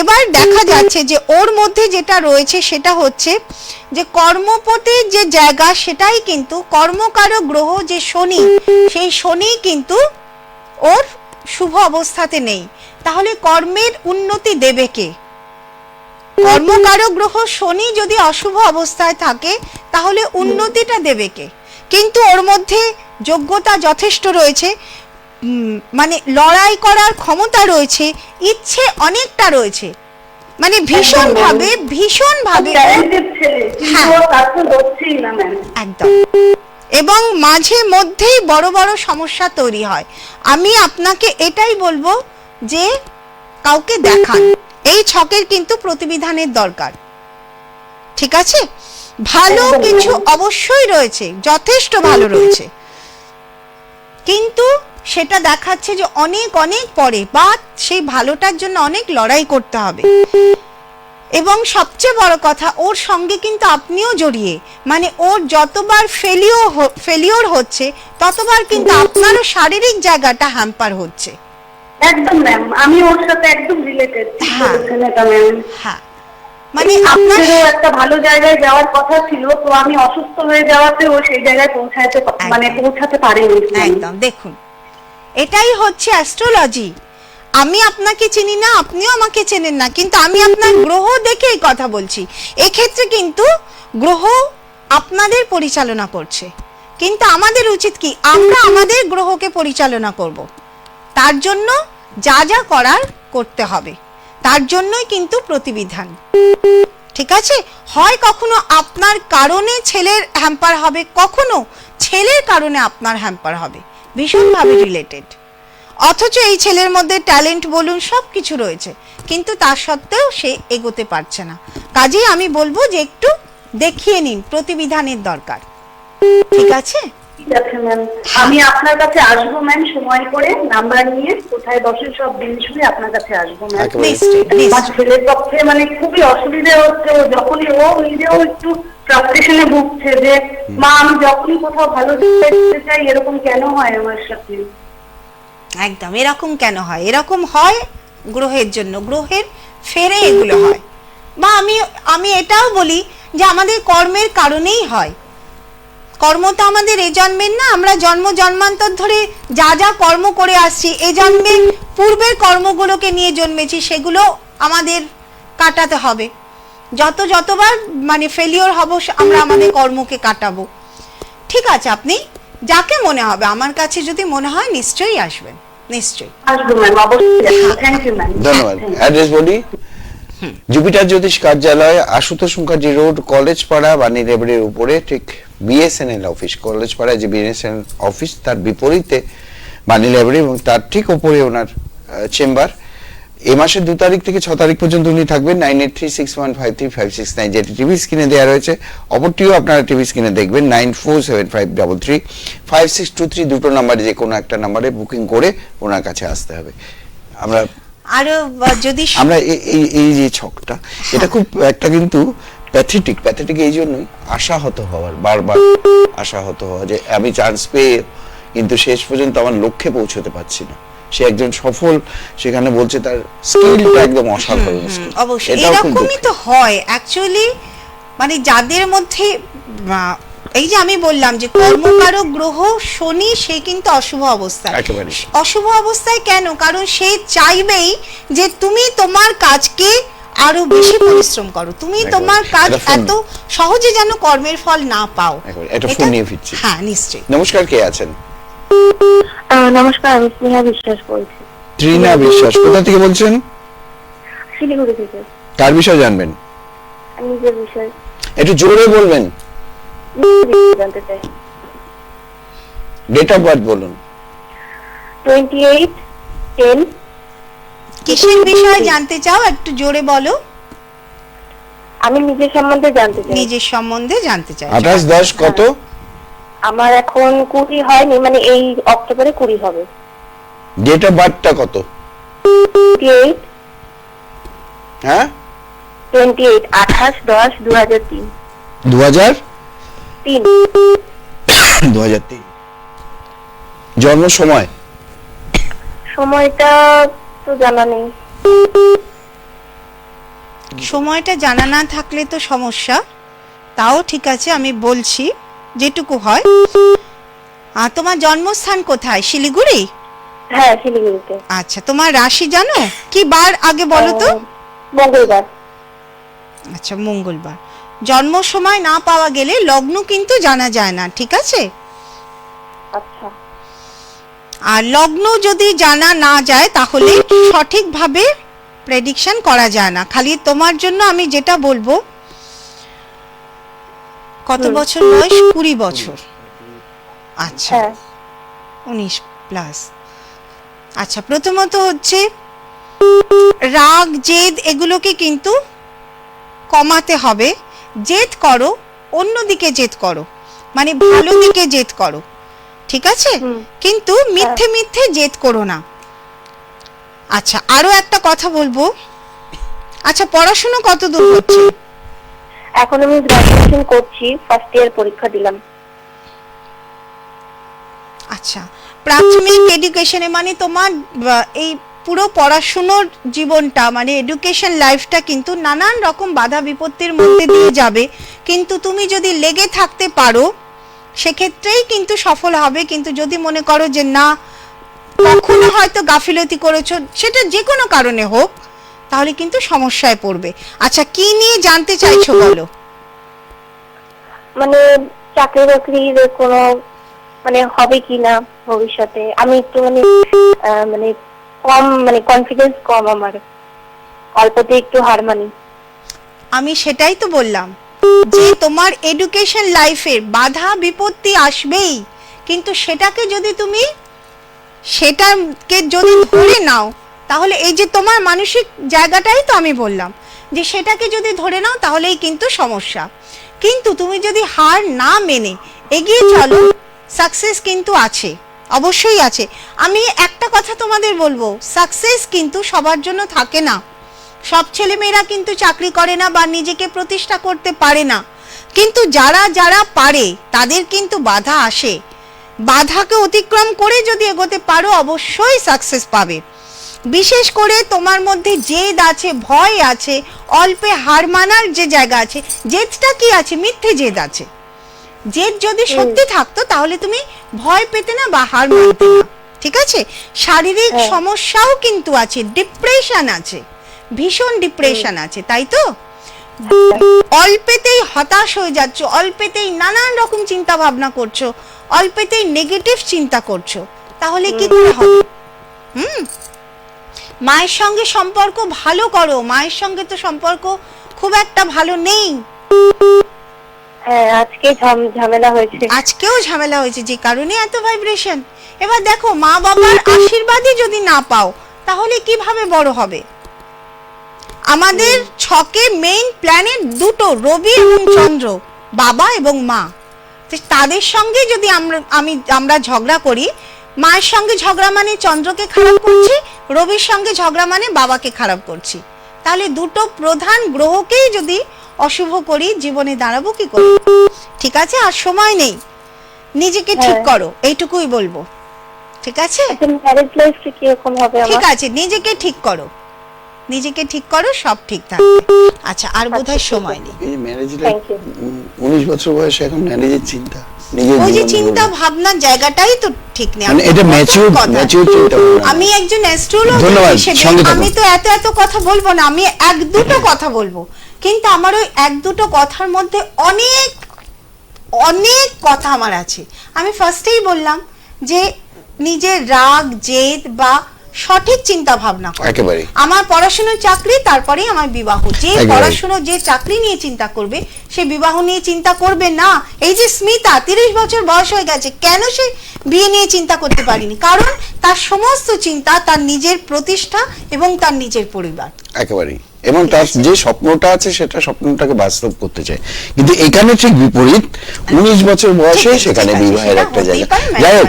[SPEAKER 2] এবার দেখা যাচ্ছে যে ওর মধ্যে যেটা রয়েছে সেটা হচ্ছে যে কর্মপতির যে জায়গা, সেটাই কিন্তু কর্মকারক গ্রহ যে শনি, সেই শনি কিন্তু ওর শুভ অবস্থাতে নেই। তাহলে কর্মের উন্নতি দেবে কে? কর্মকারক গ্রহ শনি যদি অশুভ অবস্থায় থাকে তাহলে উন্নতিটা দেবে কে? কিন্তু ওর মধ্যে যোগ্যতা যথেষ্ট রয়েছে, মানে লড়াই করার ক্ষমতা রয়েছে, ইচ্ছে অনেকটা রয়েছে, মানে ভীষণ ভাবে একদম। এবং মাঝে মধ্যেই বড় বড় সমস্যা তৈরি হয়। আমি আপনাকে এটাই বলবো যে কাউকে দেখান। এই ছকের কিন্তু প্রতিবিধানের দরকার। ঠিক আছে, ভালো কিছু অবশ্যই রয়েছে, যথেষ্ট ভালো রয়েছে, কিন্তু সেটা দেখাচ্ছে যে অনেক পরে, বা সেই ভালোটার জন্য অনেক লড়াই করতে হবে। এবং সবচেয়ে বড় কথা, ওর সঙ্গে কিন্তু আপনিও জড়িয়ে, মানে ওর যতবার ফেলিওর হচ্ছে ততবার কিন্তু আপনারও শারীরিক জায়গাটা হ্যাম্পার হচ্ছে।
[SPEAKER 3] একদম ম্যাম, আমি ওর সাথে একদম রিলেটেড।
[SPEAKER 2] হ্যাঁ, মানে আপনারও
[SPEAKER 3] একটা ভালো জায়গায় যাওয়ার কথা ছিল, তো আমি অসুস্থ হয়ে যাওয়াতে ও সেই জায়গায় পৌঁছাতে পারেনি।
[SPEAKER 2] একদম। দেখুন, এটাই হচ্ছে অ্যাস্ট্রোলজি। আমি আপনাকে চিনি না, আপনিও আমাকে চেনেন না, কিন্তু আমি আপনার গ্রহ দেখে এই কথা বলছি। এক্ষেত্রে কিন্তু গ্রহ আপনাদের পরিচালনা করছে, কিন্তু আমাদের উচিত কি, আমরা আমাদের গ্রহকে পরিচালনা করব। তার জন্য যা যা করার করতে হবে, তার জন্যই কিন্তু প্রতিবিধান। ঠিক আছে, হয় কখনো আপনার কারণে ছেলের হ্যাম্পার হবে, কখনো ছেলের কারণে আপনার হ্যাম্পার হবে, ভীষণভাবে রিলেটেড। অথচ এই ছেলের মধ্যে ট্যালেন্ট বলুন সব কিছু রয়েছে, কিন্তু তার সত্ত্বেও সে এগোতে পারছে না। কাজেই আমি বলবো যে একটু দেখিয়ে নিন, প্রতিবিধানের দরকার। ঠিক আছে,
[SPEAKER 3] ঠিক আছে ম্যাম, আমি আপনার কাছে আসবো ম্যাম, সময় করে নাম্বার নিয়ে কোথায় বসে সব দিন শুনে আপনার কাছে আসবো ম্যাম।
[SPEAKER 1] একেবারে।
[SPEAKER 2] নিশ্চয়ই
[SPEAKER 3] আমার
[SPEAKER 2] নিশ্চয়ই।
[SPEAKER 3] ছেলের পক্ষে মানে খুবই অসুবিধা হচ্ছে, ও যখনই ও নিজেও একটু ফ্রাস্ট্রেশনে ভুগছে যে মা আমি যখনই কোথাও ভালো যেতে চাই এরকম কেন হয় আমার সাথে।
[SPEAKER 2] একদম এরকম কেন হয়? এরকম হয় গ্রহের জন্য, গ্রহের ফেরে এগুলো হয়। বা আমি এটাও বলি যে আমাদের কর্মের কারণেই হয়। কর্ম তো আমাদের এ জন্মের না, আমরা জন্ম জন্মান্তর ধরে যা যা কর্ম করে আসছি, এ জন্মে পূর্বের কর্মগুলোকে নিয়ে জন্মেছি, সেগুলো আমাদের কাটাতে হবে। যতবার মানে ফেলিওর হব আমরা আমাদের কর্মকে কাটাবো। ঠিক আছে, আপনি যাকে মনে হবে, আমার কাছে যদি মনে হয় নিশ্চয়ই আসবেন, নিশ্চয়ই।
[SPEAKER 3] আসবো ম্যাম, অবশ্যই। Thank you ma'am.
[SPEAKER 1] ধন্যবাদ। অ্যাড্রেস বলি, Jupiter Jyotish Karyalay, Ashutosh Mukherjee road, college পাড়া, বাণী লেবারের উপরে, ঠিক বিএসএনএল অফিস, কলেজ পাড়ায় যে বিএসএনএল অফিস তার বিপরীতে বাণী লেবারি, এবং তার ঠিক ওপরে ওনার চেম্বার। এই মাসের 2 তারিখ থেকে 6 তারিখ পর্যন্ত উনি থাকবেন। 9836153569 যেটি টিভি স্ক্রিনে দেওয়া রয়েছে, অপরটিও আপনারা টিভি স্ক্রিনে দেখবেন। 9475335623 দুটো নাম্বারে যে কোনো একটা নাম্বারে বুকিং করে ওনার কাছে আসতে হবে। আমরা
[SPEAKER 2] আরো যদি
[SPEAKER 1] আমরা এই যে ছকটা, এটা খুব একটা কিন্তু প্যাথেটিক এই জন্যই, আশাহত হওয়ার, বারবার আশাহত হওয়া, যে আমি চান্স পেয়ে কিন্তু শেষ পর্যন্ত আমার লক্ষ্যে পৌঁছতে পারছি না। সে একজন সফল, সেখানে বলছে তার স্কিলটা একদম অসাধারণ skill।
[SPEAKER 2] অবশ্যই
[SPEAKER 1] এটাও খুব
[SPEAKER 2] এরকমই তো হয় অ্যাকচুয়ালি। মানে যাদের মধ্যে এই যে আমি বললাম যে কর্মকারক গ্রহ শনি, সে কিন্তু অশুভ অবস্থায়।
[SPEAKER 1] একেবারে।
[SPEAKER 2] অশুভ অবস্থায় কেন? কারণ সে চাইবেই যে তুমি তোমার কাজকে আরো বেশি পরিশ্রম করো, তুমি
[SPEAKER 1] একেবারে।
[SPEAKER 2] তোমার কাজ
[SPEAKER 1] এটা ফোন।
[SPEAKER 2] এত সহজে যেন কর্মের ফল না পাও।
[SPEAKER 1] একেবারে। এটা ফোন নিয়ে ফিরছি।
[SPEAKER 2] হ্যাঁ নিশ্চয়ই।
[SPEAKER 1] নমস্কার, কে আছেন?
[SPEAKER 4] নমস্কার, আমি স্নেহা বিশ্বাস বলছি,
[SPEAKER 1] ত্রিনা বিশ্বাস। কোথা থেকে বলছেন?
[SPEAKER 4] শিলিগুড়ি থেকে।
[SPEAKER 1] কার বিষয় জানবেন?
[SPEAKER 4] নিজের বিষয়
[SPEAKER 1] একটু জোরে বলবেন।
[SPEAKER 4] জানতে চাই।
[SPEAKER 1] ডেট অফ বার্থ বলুন।
[SPEAKER 4] 28/10।
[SPEAKER 2] কিসের বিষয়ে জানতে চাও একটু জোরে বলো।
[SPEAKER 4] আমি নিজের সম্বন্ধে জানতে চাই।
[SPEAKER 2] নিজের সম্বন্ধে জানতে চাই।
[SPEAKER 1] 28/10 কত?
[SPEAKER 4] আমার এখন 20 হয়নি, মানে এই অক্টোবরে 20 হবে।
[SPEAKER 1] ডেট অফ বার্থটা কত?
[SPEAKER 4] 28
[SPEAKER 1] হ্যাঁ,
[SPEAKER 4] 28/10/2003।
[SPEAKER 1] 2003। জন্ম সময়?
[SPEAKER 4] সময়টা তো জানা নেই।
[SPEAKER 2] সময়টা জানা না থাকলে তো সমস্যা। তাও ঠিক আছে, আমি বলছি যেটুকু হয়। তোমার জন্মস্থান কোথায়? শিলিগুড়ি?
[SPEAKER 4] হ্যাঁ, শিলিগুড়িতে।
[SPEAKER 2] আচ্ছা, তোমার রাশি জানো? কি বার আগে বলো তো।
[SPEAKER 4] মঙ্গলবার।
[SPEAKER 2] আচ্ছা, মঙ্গলবার। জন্ম সময় না পাওয়া গেলে লগ্ন কিন্তু জানা যায় না, ঠিক আছে?
[SPEAKER 4] আচ্ছা।
[SPEAKER 2] আর লগ্ন যদি জানা না যায় তাহলে সঠিকভাবে প্রেডিকশন করা যায় না। খালি তোমার জন্য আমি যেটা বলবো, কত বছর বয়স? 20 বছর। আচ্ছা,
[SPEAKER 4] হ্যাঁ।
[SPEAKER 2] 19 প্লাস। আচ্ছা, প্রথমত হচ্ছে রাগ জেদ এগুলোকে কিন্তু কমাতে হবে। জেদ করো, অন্যদিকে জেদ করো, মানে ভালো দিকে জেদ করো, ঠিক আছে? কিন্তু মিথ্যে মিথ্যে জেদ করো না। আচ্ছা, আরো একটা কথা বলবো। আচ্ছা, পড়াশোনা কত দূর হচ্ছে?
[SPEAKER 4] এখন আমি গ্রাজুয়েশন করছি, ফার্স্ট ইয়ার পরীক্ষা দিলাম।
[SPEAKER 2] আচ্ছা, প্রাথমিক এডুকেশনে মানে তোমার এই পুরো পড়াশোনার জীবনটা, মানে এডুকেশন লাইফটা কিন্তু নানান রকম বাধা বিপত্তির মধ্যে দিয়ে যাবে। কিন্তু তুমি যদি লেগে থাকতে পারো সেক্ষেত্রেই কিন্তু সফল হবে। কিন্তু যদি মনে করো যে না, কখনো হয়তো গাফিলতি করেছো, সেটা যে কোনো কারণে হোক, তাহলে কিন্তু সমস্যায় পড়বে। আচ্ছা, কি নিয়ে জানতে চাইছো বলো?
[SPEAKER 4] মানে চাকরি বাকরির কোনো মানে হবে কিনা ভবিষ্যতে। আমি একটু মানে কম, মানে কনফিডেন্স কম আমার, অল্পতে একটু হার মানি।
[SPEAKER 2] আমি সেটাই তো বললাম যে তোমার এডুকেশন লাইফের বাধা বিপত্তি আসবেই, কিন্তু সেটাকে যদি তুমি ধরে নাও, তাহলে এই যে তোমার মানসিক জায়গাটাই তো আমি বললাম যে সেটাকে যদি ধরে নাও তাহলেই কিন্তু সমস্যা। কিন্তু তুমি যদি হার না মেনে এগিয়ে চলো, সাকসেস কিন্তু আছে, অবশ্যই আছে। আমি একটা কথা তোমাদের বলবো, সাকসেস কিন্তু সবার জন্য থাকে না। সব ছেলেমেয়েরা কিন্তু চাকরি করে না বা নিজেকে প্রতিষ্ঠা করতে পারে না, কিন্তু যারা যারা পারে তাদের কিন্তু বাধা আসে। বাধাকে অতিক্রম করে যদি এগোতে পারো অবশ্যই সাকসেস পাবে। বিশেষ করে তোমার মধ্যে জেদ আছে, ভয় আছে, অল্পে হার মানার যে জায়গা আছে, জেদটা কি আছে? মিথ্যে জেদ আছে। জেদ যদি সত্যি থাকতো তাহলে তুমি ভয় পেতে না বা হার মানতে না, ঠিক আছে? শারীরিক সমস্যাও কিন্তু আছে, ডিপ্রেশন আছে, ভীষণ ডিপ্রেশন আছে, তাই তো? অল্পেতেই হতাশ হয়ে যাচ্ছ, অল্পেতেই নানান রকম চিন্তা ভাবনা করছো, অল্পেতেই নেগেটিভ চিন্তা করছো, তাহলে কি করে হবে? মায়ের সঙ্গে সম্পর্ক ভালো করো। মায়ের সঙ্গে তো সম্পর্ক খুব একটা ভালো নেই।
[SPEAKER 4] হ্যাঁ, আজকে ঝামেলা হয়েছে।
[SPEAKER 2] আজকেও ঝামেলা হয়েছে, যে কারণে এত ভাইব্রেশন। এবার দেখো, মা বাবার আশীর্বাদই যদি না পাও তাহলে কিভাবে বড় হবে? আমাদের ছকে মেইন প্ল্যানেট দুটো, রবি এবং চন্দ্র, বাবা এবং মা। তাদের সঙ্গে যদি আমরা ঝগড়া করি, মায়ের সঙ্গে ঝগড়া মানে চন্দ্রকে খারাপ করছি, রবির সঙ্গে ঝগড়া মানে বাবাকে খারাপ করছি। তাহলে দুটো প্রধান গ্রহকেই যদি অশুভ করি, জীবনে দাঁড়াবো কি করে? ঠিক আছে, আর সময় নেই, নিজেকে ঠিক করো, এইটুকুই বলবো। ঠিক আছে,
[SPEAKER 4] ম্যারেজ লাইফ কি রকম হবে আমার?
[SPEAKER 2] ঠিক আছে, নিজেকে ঠিক করো, নিজেকে ঠিক করো, সব ঠিক থাকবে। আচ্ছা, আর বোধহয় সময় নেই।
[SPEAKER 1] এই ম্যারেজ লাইফ 19 বছর বয়সে এখন ম্যারেজের চিন্তা,
[SPEAKER 2] ওই যে চিন্তা ভাবনার জায়গাটাই তো ঠিক নেই।
[SPEAKER 1] মানে এটা ম্যাচিউর চিন্তা ভাবনা।
[SPEAKER 2] আমি একজন অ্যাস্ট্রোলজার হিসেবে আমি তো এত কথা বলবো না, আমি এক দুটো কথা বলবো, কিন্তু আমার ওই এক দুটো কথার মধ্যে অনেক অনেক কথা আমার আছে। আমি ফার্স্টেই বললাম যে নিজের রাগ, জেদ বা সঠিক চিন্তা ভাবনা করো।
[SPEAKER 1] একেবারে
[SPEAKER 2] আমার পড়াশোনা, চাকরি, তারপরে আমার বিবাহ। যে পড়াশোনা, যে চাকরি নিয়ে চিন্তা করবে, সে বিবাহ নিয়ে চিন্তা করবে না। এই যে স্মিতা 30 বছর বয়স হয়ে গেছে, কেন সে বিয়ে নিয়ে চিন্তা করতে পারেনি? কারণ তার সমস্ত চিন্তা তার নিজের প্রতিষ্ঠা এবং তার নিজের পরিবার।
[SPEAKER 1] একেবারে, এবং তার যে স্বপ্নটা আছে সেটা স্বপ্নটাকে বাস্তব করতে চায়। কিন্তু এখানে ঠিক বিপরীত, 19 বছর বয়সে সেখানে বিবাহের একটা জায়গা। যাই হোক,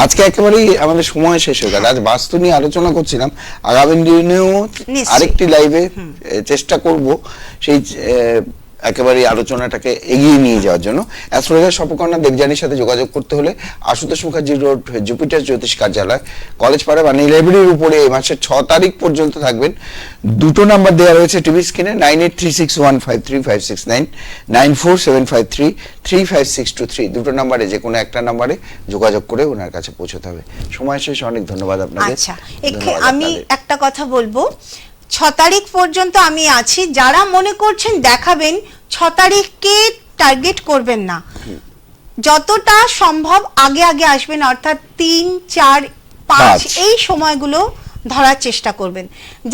[SPEAKER 1] আজকে একেবারেই আমাদের সময় শেষ হয়ে গেল। আজ বাস্তু নিয়ে আলোচনা করছিলাম, আগামী দিনেও আরেকটি লাইভে চেষ্টা করব সেই একেবারে আলোচনাটাকে এগিয়ে নিয়ে যাওয়ার জন্য। অ্যাস্ট্রোলজার স্বপকর্ণা দেবযানীর সাথে যোগাযোগ করতে হলে আশুতোষ মুখার্জি রোড, জুপিটার জ্যোতিষ কার্যালয়, কলেজ পাড়া বাণী লাইব্রেরির উপরে এই মাসের 6 তারিখ পর্যন্ত থাকবেন। দুটো নাম্বার দেওয়া রয়েছে টিভি স্ক্রিনে, 9836153569, 9475335623। দুটো নাম্বারে যে কোনো একটা নাম্বারে যোগাযোগ করে ওনার কাছে পৌঁছতে হবে। সময় শেষ, অনেক ধন্যবাদ আপনাকে।
[SPEAKER 2] আচ্ছা, আমি একটা কথা বলবো, 6 তারিখ পর্যন্ত আমি আছি। যারা মনে করছেন দেখাবেন, 6 তারিখকে টার্গেট করবেন না, যতটা সম্ভব আগে আগে আসবেন, অর্থাৎ 3, 4, 5 এই সময়গুলো ধরার চেষ্টা করবেন।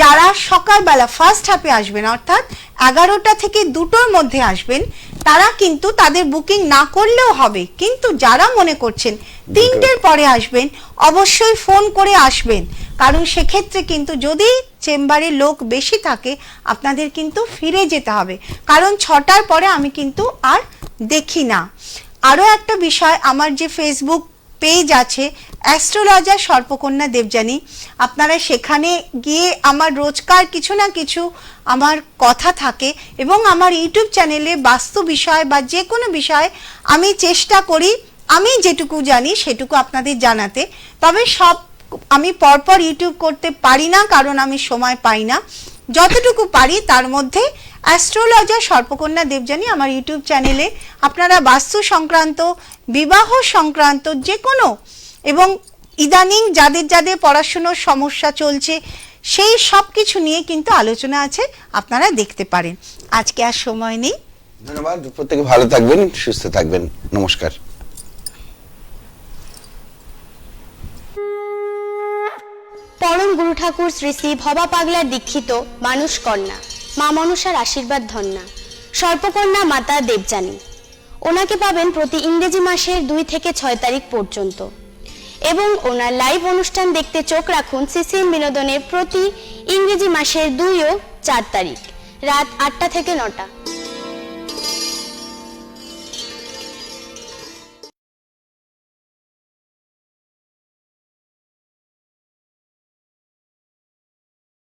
[SPEAKER 2] যারা সকালবেলা ফার্স্ট হাফে আসবেন, অর্থাৎ 11টা থেকে 2টোর মধ্যে আসবেন, তারা কিন্তু তাদের বুকিং না করলেও হবে। কিন্তু যারা মনে করছেন 3টের পরে আসবেন, অবশ্যই ফোন করে আসবেন, কারণ সেক্ষেত্রে কিন্তু যদি চেম্বারে লোক বেশি থাকে আপনাদের কিন্তু ফিরে যেতে হবে, কারণ 6টার পরে আমি কিন্তু আর দেখি না। আরও একটা বিষয়, আমার যে ফেসবুক পেজ আছে অ্যাস্ট্রোলজার সর্পকন্যা দেবযানী, আপনারা সেখানে গিয়ে আমার রোজকার কিছু না কিছু আমার কথা থাকে, এবং আমার ইউটিউব চ্যানেলে বাস্তু বিষয় বা যে কোনো বিষয় আমি চেষ্টা করি আমি যেটুকু জানি সেটুকু আপনাদের জানাতে। তবে সব আমি পরপর ইউটিউব করতে পারি না, কারণ আমি সময় পাই না। যতটুকু পারি তার মধ্যে অ্যাস্ট্রোলজার সর্পকন্যা দেবযানী আমার ইউটিউব চ্যানেলে আপনারা বাস্তু সংক্রান্ত, বিবাহ সংক্রান্ত যে কোনো, এবং ইদানিং যাদের যাদের পড়াশোনার সমস্যা চলছে সেই সব কিছু নিয়ে কিন্তু আলোচনা আছে, আপনারা দেখতে পারেন। আজকে আর সময় নেই।
[SPEAKER 1] ধন্যবাদ, প্রত্যেকে ভালো থাকবেন, সুস্থ থাকবেন, নমস্কার।
[SPEAKER 6] পরম গুরু ঠাকুর শ্রী শ্রী ভবা পাগলার দীক্ষিত মানুষ কন্যা মা মনসার আশীর্বাদ ধন্যা সর্পকন্যা মাতা দেবযানী। ওনাকে পাবেন প্রতি ইংরেজি মাসের 2 থেকে 6 তারিখ পর্যন্ত, এবং ওনার লাইভ অনুষ্ঠান দেখতে চোখ রাখুন সিসিএম বিনোদনের প্রতি ইংরেজি মাসের 2 ও 4 তারিখ রাত 8টা থেকে 9টা।